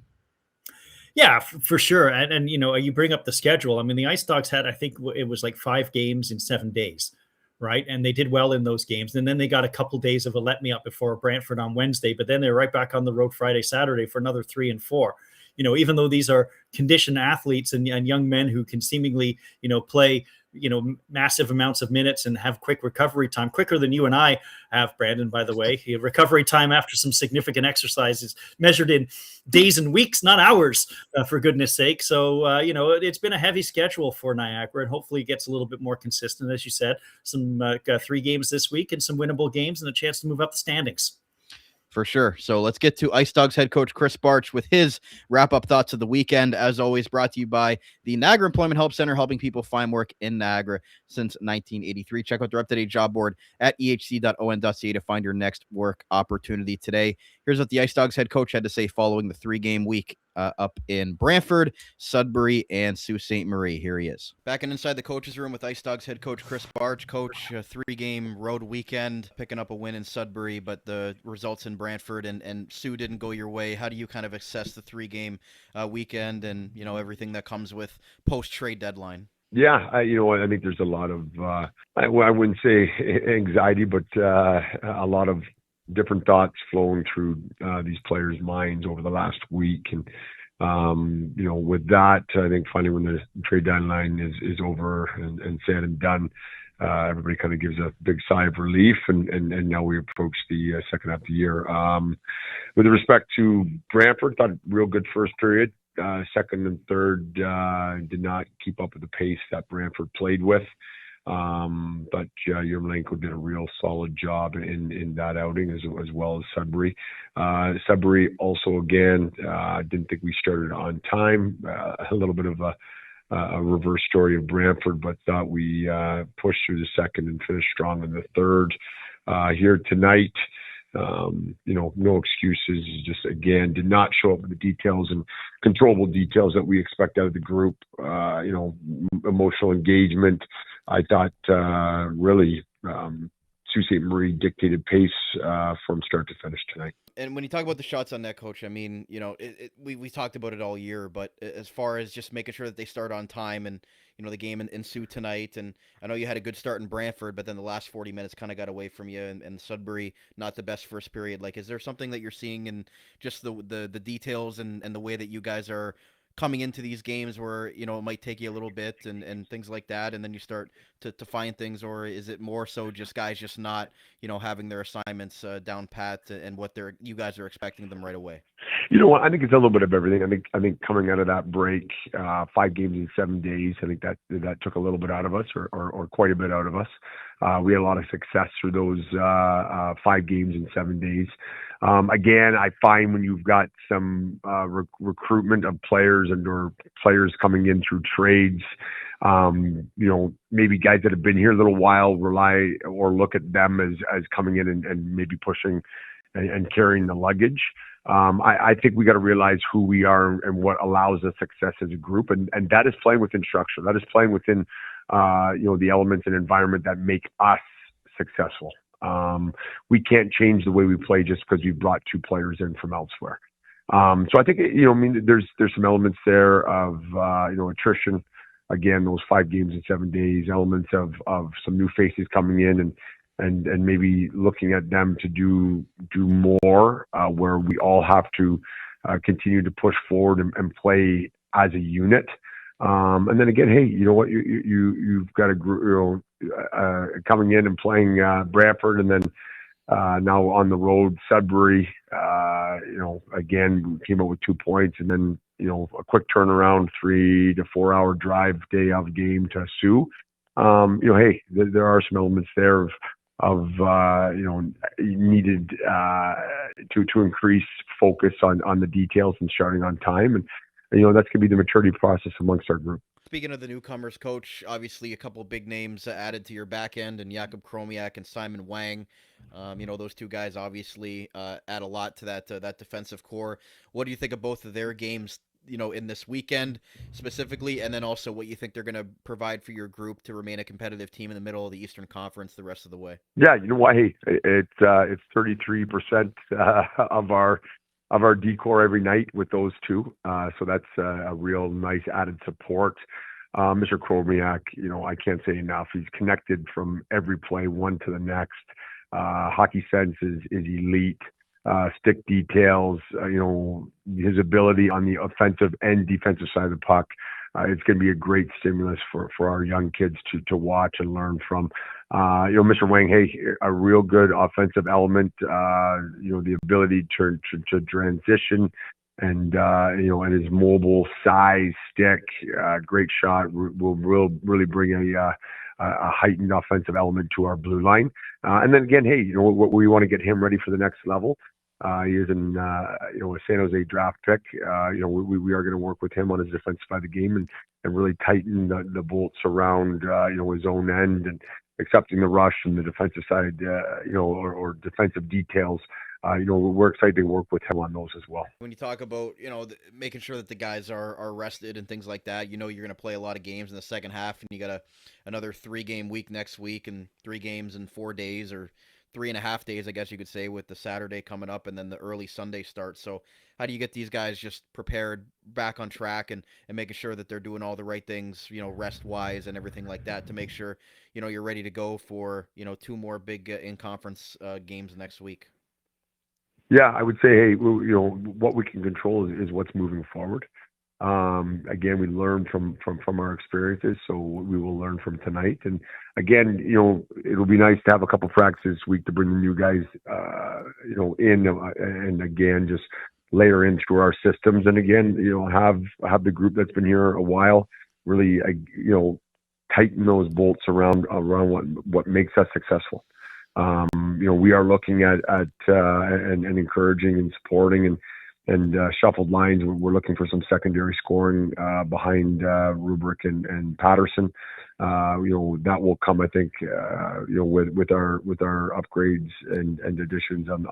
Yeah, for sure. And you bring up the schedule. I mean, the IceDogs had, I think it was like 5 games in 7 days. Right. And they did well in those games. And then they got a couple days of a let me up before Brantford on Wednesday, but then they're right back on the road Friday, Saturday for another 3 and 4. Even though these are conditioned athletes and young men who can seemingly, play, massive amounts of minutes and have quick recovery time, quicker than you and I have, Brandon, by the way. Recovery time after some significant exercises measured in days and weeks, not hours, for goodness sake. So, it's been a heavy schedule for Niagara, and hopefully it gets a little bit more consistent. As you said, some 3 games this week and some winnable games and a chance to move up the standings. For sure. So let's get to IceDogs head coach Krys Barch with his wrap-up thoughts of the weekend. As always, brought to you by the Niagara Employment Help Center, helping people find work in Niagara since 1983. Check out their up-to-date job board at ehc.on.ca to find your next work opportunity today. Here's what the IceDogs head coach had to say following the 3-game week up in Brantford, Sudbury, and Sault Ste. Marie. Here he is. Back and inside the coach's room with IceDogs head coach Krys Barch. Coach, a 3-game road weekend, picking up a win in Sudbury, but the results in Brantford and Sue didn't go your way. How do you kind of assess the 3-game weekend and, everything that comes with post-trade deadline? Yeah, I think there's a lot of, I wouldn't say anxiety, but a lot of different thoughts flowing through these players' minds over the last week. And, with that, I think finally when the trade deadline is over and said and done, everybody kind of gives a big sigh of relief. And now we approach the second half of the year. With respect to Brantford, thought real good first period. Second and third did not keep up with the pace that Brantford played with. But Yermolenko did a real solid job in that outing as well as Sudbury. Sudbury also, again, didn't think we started on time. A little bit of a reverse story of Brantford, but thought we pushed through the second and finished strong in the third. Here tonight, no excuses. Just, again, did not show up with the details and controllable details that we expect out of the group. Emotional engagement. I thought really Sault Ste. Marie dictated pace from start to finish tonight. And when you talk about the shots on net, Coach, I mean, we talked about it all year, but as far as just making sure that they start on time and, the game in Sault tonight, and I know you had a good start in Brantford, but then the last 40 minutes kind of got away from you, and Sudbury, not the best first period. Like, is there something that you're seeing in just the details and the way that you guys are coming into these games where, it might take you a little bit and things like that, and then you start to find things, or is it more so just guys just not, having their assignments down pat and what you guys are expecting them right away? You know what? I think it's a little bit of everything. I think coming out of that break, 5 games in 7 days, I think that took a little bit out of us, or quite a bit out of us. We had a lot of success through those 5 games in 7 days. Again, I find when you've got some recruitment of players or players coming in through trades, maybe guys that have been here a little while rely or look at them as coming in and maybe pushing and carrying the luggage. I think we got to realize who we are and what allows us success as a group, and that is playing within structure. That is playing within the elements and environment that make us successful. We can't change the way we play just because we brought 2 players in from elsewhere. So I think there's some elements there of attrition. Again, those 5 games in 7 days, elements of some new faces coming in and maybe looking at them to do more, where we all have to continue to push forward and play as a unit. And then again, hey, you know what? You've got a group coming in and playing Brantford, and then now on the road Sudbury. Again, we came out with 2 points, and then a quick turnaround, 3 to 4 hour drive day of game to Sault. Hey, there are some elements there of needed to increase focus on the details and starting on time, and that's gonna be the maturity process amongst our group. Speaking of the newcomers, Coach, obviously a couple of big names added to your back end, and Jakub Kromiak and Simon Wang. Those 2 guys obviously add a lot to that defensive core. What do you think of both of their games, in this weekend specifically, and then also what you think they're going to provide for your group to remain a competitive team in the middle of the Eastern Conference the rest of the way? Yeah, you know what? Hey, it's 33% of our decor every night with those 2. So that's a real nice added support. Mr. Kromiak, I can't say enough. He's connected from every play, one to the next. Hockey sense is elite. Stick details, his ability on the offensive and defensive side of the puck. It's going to be a great stimulus for our young kids to watch and learn from. Mr. Wang, hey, a real good offensive element, the ability to transition and his mobile size, stick, great shot will really bring a heightened offensive element to our blue line. And then again, hey, we want to get him ready for the next level. He is a San Jose draft pick. We are going to work with him on his defensive side of the game and really tighten the bolts around his own end and accepting the rush and the defensive side, or defensive details. We're excited to work with him on those as well. When you talk about, making sure that the guys are rested and things like that, you're going to play a lot of games in the second half, and you got another 3-game week next week and 3 games in 4 days, or 3.5 days, I guess you could say, with the Saturday coming up and then the early Sunday start. So how do you get these guys just prepared, back on track, and making sure that they're doing all the right things, rest-wise and everything like that, to make sure, you're ready to go for, 2 more big in-conference games next week? Yeah, I would say, hey, what we can control is what's moving forward. Again, we learn from our experiences, so we will learn from tonight. And again, it'll be nice to have a couple practices this week to bring the new guys, in, and again, just layer in through our systems. And again, have the group that's been here a while really, tighten those bolts around what makes us successful. We are looking at and encouraging and supporting and shuffled lines. We're looking for some secondary scoring behind Rubric and Patterson. That will come, I think, with our upgrades and additions on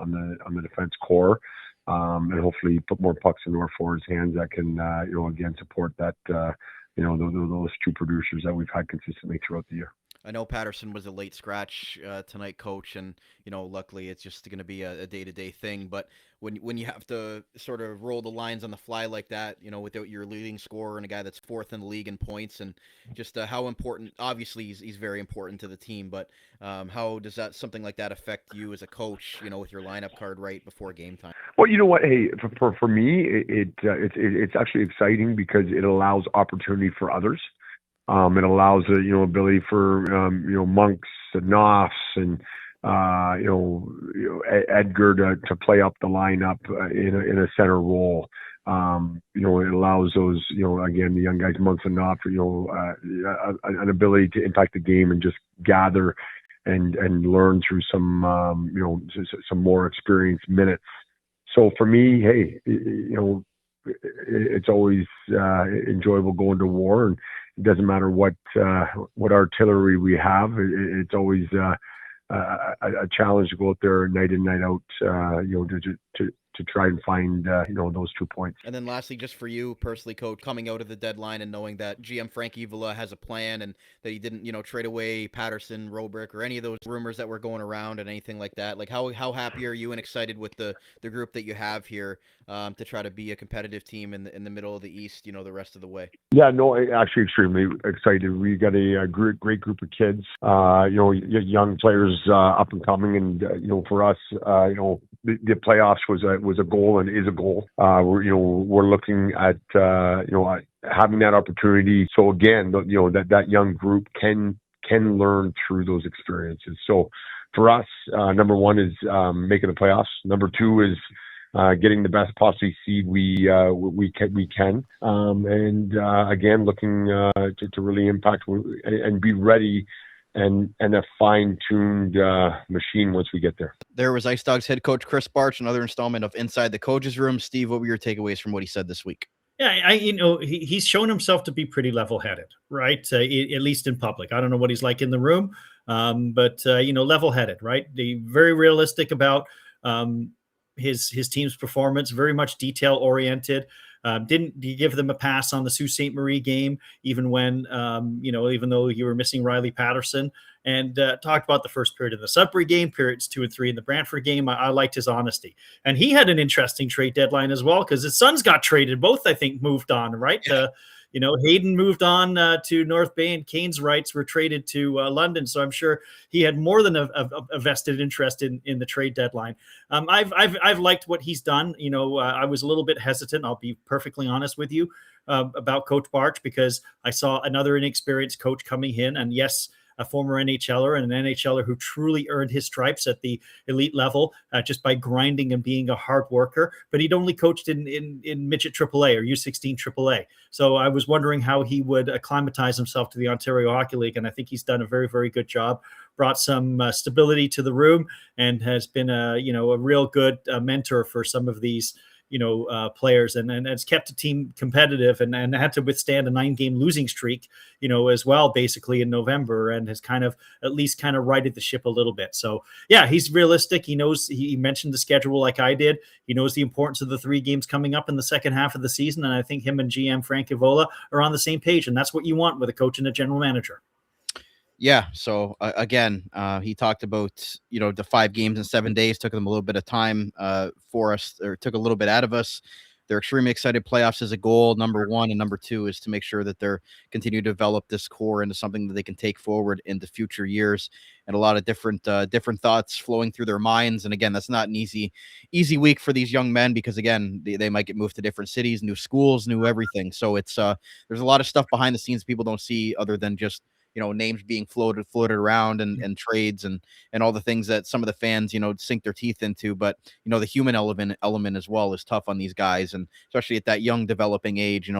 the defense core, and hopefully put more pucks into our forwards' hands that can, again, support that, those 2 producers that we've had consistently throughout the year. I know Patterson was a late scratch tonight, Coach, and luckily it's just going to be a day-to-day thing. But when you have to sort of roll the lines on the fly like that, without your leading scorer and a guy that's fourth in the league in points, and just how important, obviously he's very important to the team, but how does something like that affect you as a coach, with your lineup card right before game time? Well, you know what? Hey, for me, it's actually exciting because it allows opportunity for others. It allows ability for Monks and Knopfs and Edgar to play up the lineup in a center role. It allows those again, the young guys, Monks and Knopfs, an ability to impact the game and just gather and learn through some more experienced minutes. So for me, hey, it's always enjoyable going to war, and it doesn't matter what artillery we have. It's always a challenge to go out there night in, night out, to try and find those 2 points. And then lastly, just for you personally, Coach, coming out of the deadline and knowing that GM Frank Evola has a plan and that he didn't trade away Patterson, Robrick, or any of those rumors that were going around and anything like that, like how happy are you and excited with the group that you have here to try to be a competitive team in the middle of the East, the rest of the way? Yeah, no, actually extremely excited. We got a great group of kids, young players up and coming, and for us, the playoffs was a goal and is a goal. We're looking at having that opportunity. So again, that young group can learn through those experiences. So for us, number one is making the playoffs. Number two is getting the best possible seed we can, and again looking to really impact and be ready. And a fine-tuned machine once we get there. There was IceDogs head coach Krys Barch, another installment of Inside the Coach's Room. Steve, what were your takeaways from what he said this week? Yeah, he's shown himself to be pretty level-headed, right? At least in public. I don't know what he's like in the room, but level-headed, right? Very realistic about his team's performance, very much detail-oriented. Didn't give them a pass on the Sault Ste. Marie game, even when, even though you were missing Riley Patterson, and talked about the first period of the Sudbury game, periods 2 and 3 in the Brantford game. I liked his honesty. And he had an interesting trade deadline as well, because his sons got traded. Both, I think, moved on, right? Yeah. Hayden moved on to North Bay, and Kane's rights were traded to London. So I'm sure he had more than a vested interest in the trade deadline. I've liked what he's done. I was a little bit hesitant, I'll be perfectly honest with you, about Coach Barch, because I saw another inexperienced coach coming in, and yes, a former NHLer and an NHLer who truly earned his stripes at the elite level just by grinding and being a hard worker. But he'd only coached in midget AAA or U16 AAA. So I was wondering how he would acclimatize himself to the Ontario Hockey League. And I think he's done a very, very good job. Brought some stability to the room and has been a real good mentor for some of these players, and it's kept the team competitive and had to withstand a 9-game losing streak, as well, basically in November, and has at least righted the ship a little bit. So yeah, he's realistic. He knows, he mentioned the schedule like I did. He knows the importance of the 3 games coming up in the second half of the season. And I think him and GM Frank Evola are on the same page. And that's what you want with a coach and a general manager. Yeah. So again, he talked about, the 5 games in 7 days took them a little bit of time for us, or took a little bit out of us. They're extremely excited. Playoffs is a goal, number one, and number two is to make sure that they're continue to develop this core into something that they can take forward into future years. And a lot of different thoughts flowing through their minds. And again, that's not an easy week for these young men, because again, they might get moved to different cities, new schools, new everything. So it's there's a lot of stuff behind the scenes people don't see, other than just names being floated around and trades and all the things that some of the fans, sink their teeth into. But, the human element as well is tough on these guys. And especially at that young developing age,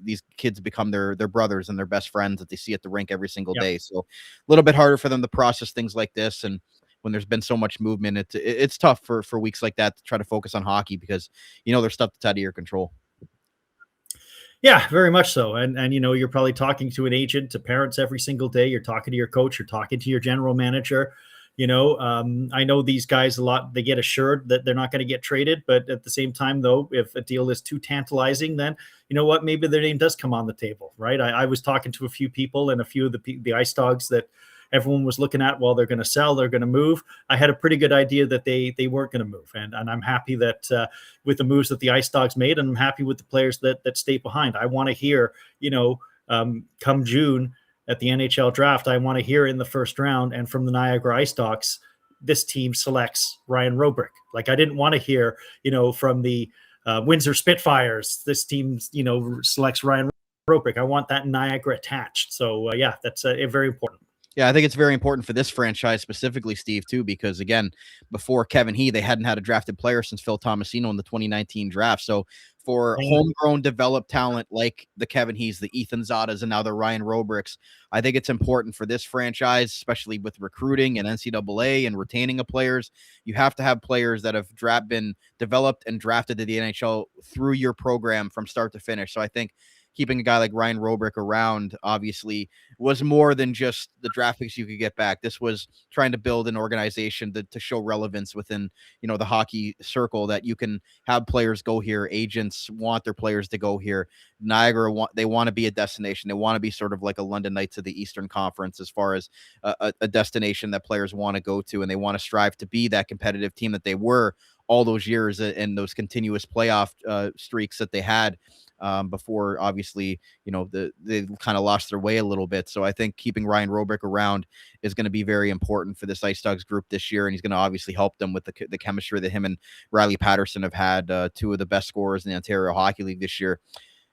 these kids become their brothers and their best friends that they see at the rink every single day. So a little bit harder for them to process things like this. And when there's been so much movement, it's tough for weeks like that to try to focus on hockey, because, there's stuff that's out of your control. Yeah, very much so. And you're probably talking to an agent, to parents every single day. You're talking to your coach. You're talking to your general manager. I know these guys a lot. They get assured that they're not going to get traded. But at the same time, though, if a deal is too tantalizing, then maybe their name does come on the table, right? I was talking to a few people and a few of the IceDogs that everyone was looking at, well, they're going to sell, they're going to move. I had a pretty good idea that they weren't going to move. And I'm happy that with the moves that the IceDogs made, and I'm happy with the players that stayed behind. I want to hear, come June at the NHL draft, I want to hear in the first round and from the Niagara IceDogs, this team selects Ryan Robrick. Like, I didn't want to hear, from the Windsor Spitfires, this team, selects Ryan Robrick. I want that Niagara attached. So that's very important. Yeah, I think it's very important for this franchise specifically, Steve, too, because again, before Kevin He, they hadn't had a drafted player since Phil Tomasino in the 2019 draft. So for homegrown developed talent like the Kevin He's, the Ethan Zadas, and now the Ryan Robricks, I think it's important for this franchise, especially with recruiting and NCAA and retaining of players. You have to have players that have been developed and drafted to the NHL through your program from start to finish. So I think keeping a guy like Ryan Robrick around obviously was more than just the draft picks you could get back. This was trying to build an organization to show relevance within, the hockey circle, that you can have players go here. Agents want their players to go here. Niagara they want to be a destination. They want to be sort of like a London Knights of the Eastern Conference as far as a destination that players want to go to, and they want to strive to be that competitive team that they were all those years and those continuous playoff streaks that they had before, obviously, they kind of lost their way a little bit. So I think keeping Ryan Robrick around is going to be very important for this IceDogs group this year, and he's going to obviously help them with the chemistry that him and Riley Patterson have had, two of the best scorers in the Ontario Hockey League this year.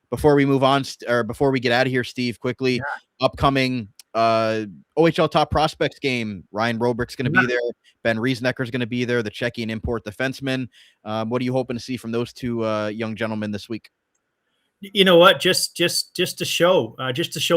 Before we move on, or before we get out of here, Steve, quickly, upcoming OHL Top Prospects game. Ryan Robrick's going to be there. Ben Riesnecker's going to be there, the Czechian import defenseman. What are you hoping to see from those two young gentlemen this week? You know what? Just to show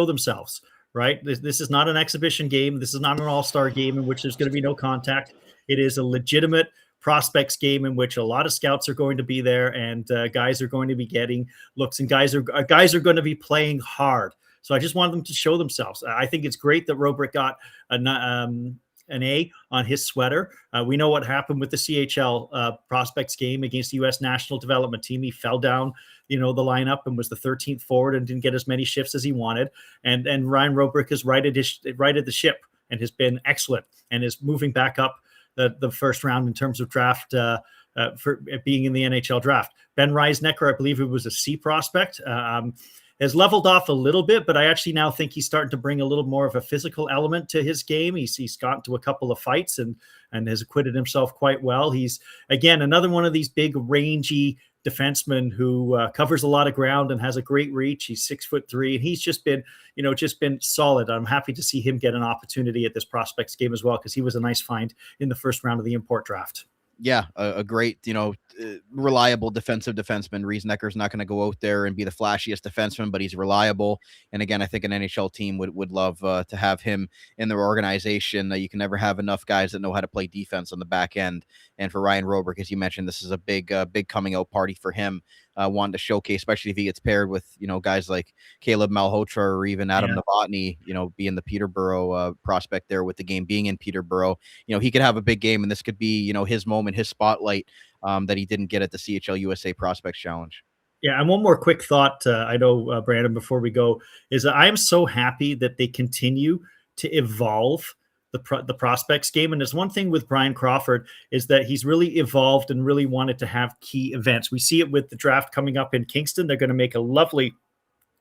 themselves, right? This is not an exhibition game. This is not an all-star game in which there's going to be no contact. It is a legitimate prospects game in which a lot of scouts are going to be there, and guys are going to be getting looks, and guys are going to be playing hard. So I just want them to show themselves. I think it's great that Robrick got an A on his sweater. We know what happened with the CHL prospects game against the U.S. National Development Team. He fell down, the lineup and was the 13th forward and didn't get as many shifts as he wanted. And Ryan Robrick has righted the ship and has been excellent and is moving back up the first round in terms of draft for being in the NHL draft. Ben Riesnecker, I believe it was a C prospect. Has leveled off a little bit, but I actually now think he's starting to bring a little more of a physical element to his game. He's gotten to a couple of fights and has acquitted himself quite well. He's, again, another one of these big, rangy defensemen who covers a lot of ground and has a great reach. He's 6'3", and he's just been solid. I'm happy to see him get an opportunity at this prospects game as well, because he was a nice find in the first round of the import draft. Yeah, a great, reliable defensive defenseman. Riesnecker's not going to go out there and be the flashiest defenseman, but he's reliable. And again, I think an NHL team would love to have him in their organization. You can never have enough guys that know how to play defense on the back end. And for Ryan Robrick, as you mentioned, this is a big coming out party for him. Wanting to showcase, especially if he gets paired with, guys like Caleb Malhotra or even Adam Novotny, being the Peterborough prospect there, with the game being in Peterborough. He could have a big game, and this could be, his moment, his spotlight that he didn't get at the CHL USA Prospects Challenge. Yeah, and one more quick thought, I know, Brandon, before we go, is that I am so happy that they continue to evolve the prospects game. And there's one thing with Brian Crawford, is that he's really evolved and really wanted to have key events. We see it with the draft coming up in Kingston. They're going to make a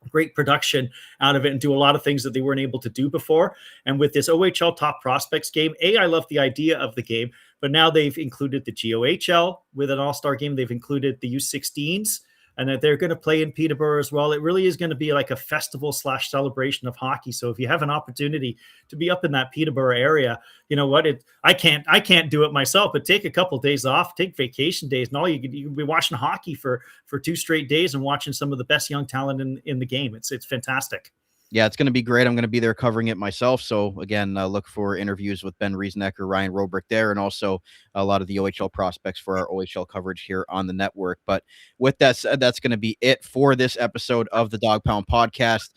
great production out of it and do a lot of things that they weren't able to do before. And with this OHL Top Prospects game, I love the idea of the game, but now they've included the GOHL with an all-star game. They've included the U16s, and that they're going to play in Peterborough as well. It really is going to be like a festival / celebration of hockey. So if you have an opportunity to be up in that Peterborough area, you know what? I can't do it myself, but take a couple of days off, take vacation days, and all you can be watching hockey for 2 straight days and watching some of the best young talent in the game. It's fantastic. Yeah, it's going to be great. I'm going to be there covering it myself. So again, look for interviews with Ben Riesnecker, Ryan Robrick there, and also a lot of the OHL prospects for our OHL coverage here on the network. But with that said, that's going to be it for this episode of the Dog Pound Podcast.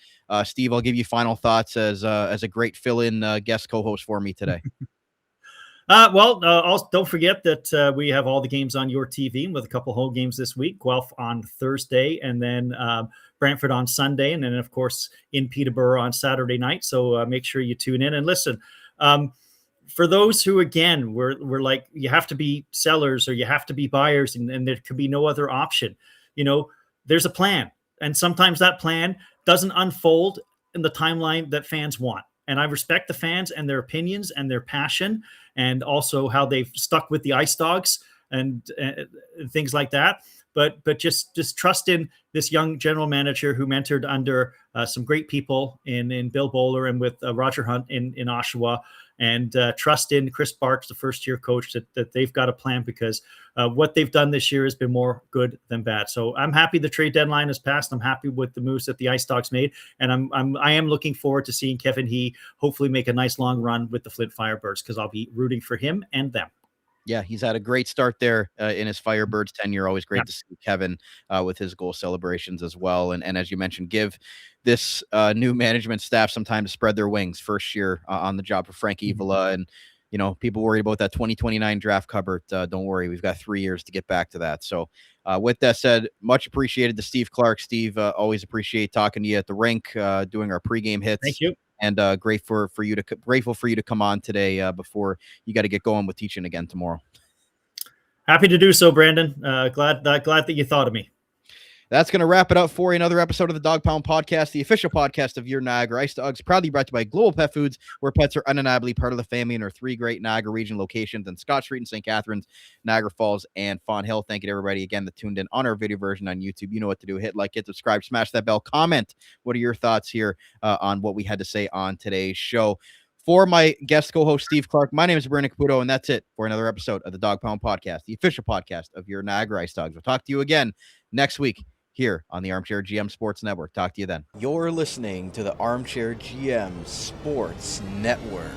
Steve, I'll give you final thoughts as a great fill-in guest co-host for me today. Also, don't forget that we have all the games on YourTV with a couple home games this week. Guelph on Thursday, and then Brantford on Sunday, and then, of course, in Peterborough on Saturday night. So make sure you tune in and listen. For those who, again, we're like, you have to be sellers or you have to be buyers, and there could be no other option. There's a plan, and sometimes that plan doesn't unfold in the timeline that fans want. And I respect the fans and their opinions and their passion, and also how they've stuck with the IceDogs and things like that. But just trust in this young general manager who mentored under some great people in Bill Bowler and with Roger Hunt in Oshawa, and trust in Krys Barch, the first-year coach, that they've got a plan, because what they've done this year has been more good than bad. So I'm happy the trade deadline has passed. I'm happy with the moves that the IceDogs made, and I am looking forward to seeing Kevin He hopefully make a nice long run with the Flint Firebirds, because I'll be rooting for him and them. Yeah, he's had a great start there in his Firebirds tenure. Always great to see Kevin with his goal celebrations as well. And as you mentioned, give this new management staff some time to spread their wings. First year on the job for Frank Evola. And, people worried about that 2029 draft cupboard. Don't worry. We've got 3 years to get back to that. So with that said, much appreciated to Steve Clark. Steve, always appreciate talking to you at the rink, doing our pregame hits. Thank you. And grateful for you to come on today before you got to get going with teaching again tomorrow. Happy to do so, Brandon. Glad that you thought of me. That's going to wrap it up for another episode of the Dog Pound Podcast, the official podcast of your Niagara IceDogs, proudly brought to you by Global Pet Foods, where pets are undeniably part of the family in our 3 great Niagara region locations in Scott Street and St. Catharines, Niagara Falls, and Fawn Hill. Thank you to everybody again that tuned in on our video version on YouTube. You know what to do. Hit like, hit subscribe, smash that bell, comment. What are your thoughts here on what we had to say on today's show? For my guest co-host, Steve Clark, my name is Brandon Caputo, and that's it for another episode of the Dog Pound Podcast, the official podcast of your Niagara IceDogs. We'll talk to you again next week here on the Armchair GM Sports Network. Talk to you then. You're listening to the Armchair GM Sports Network.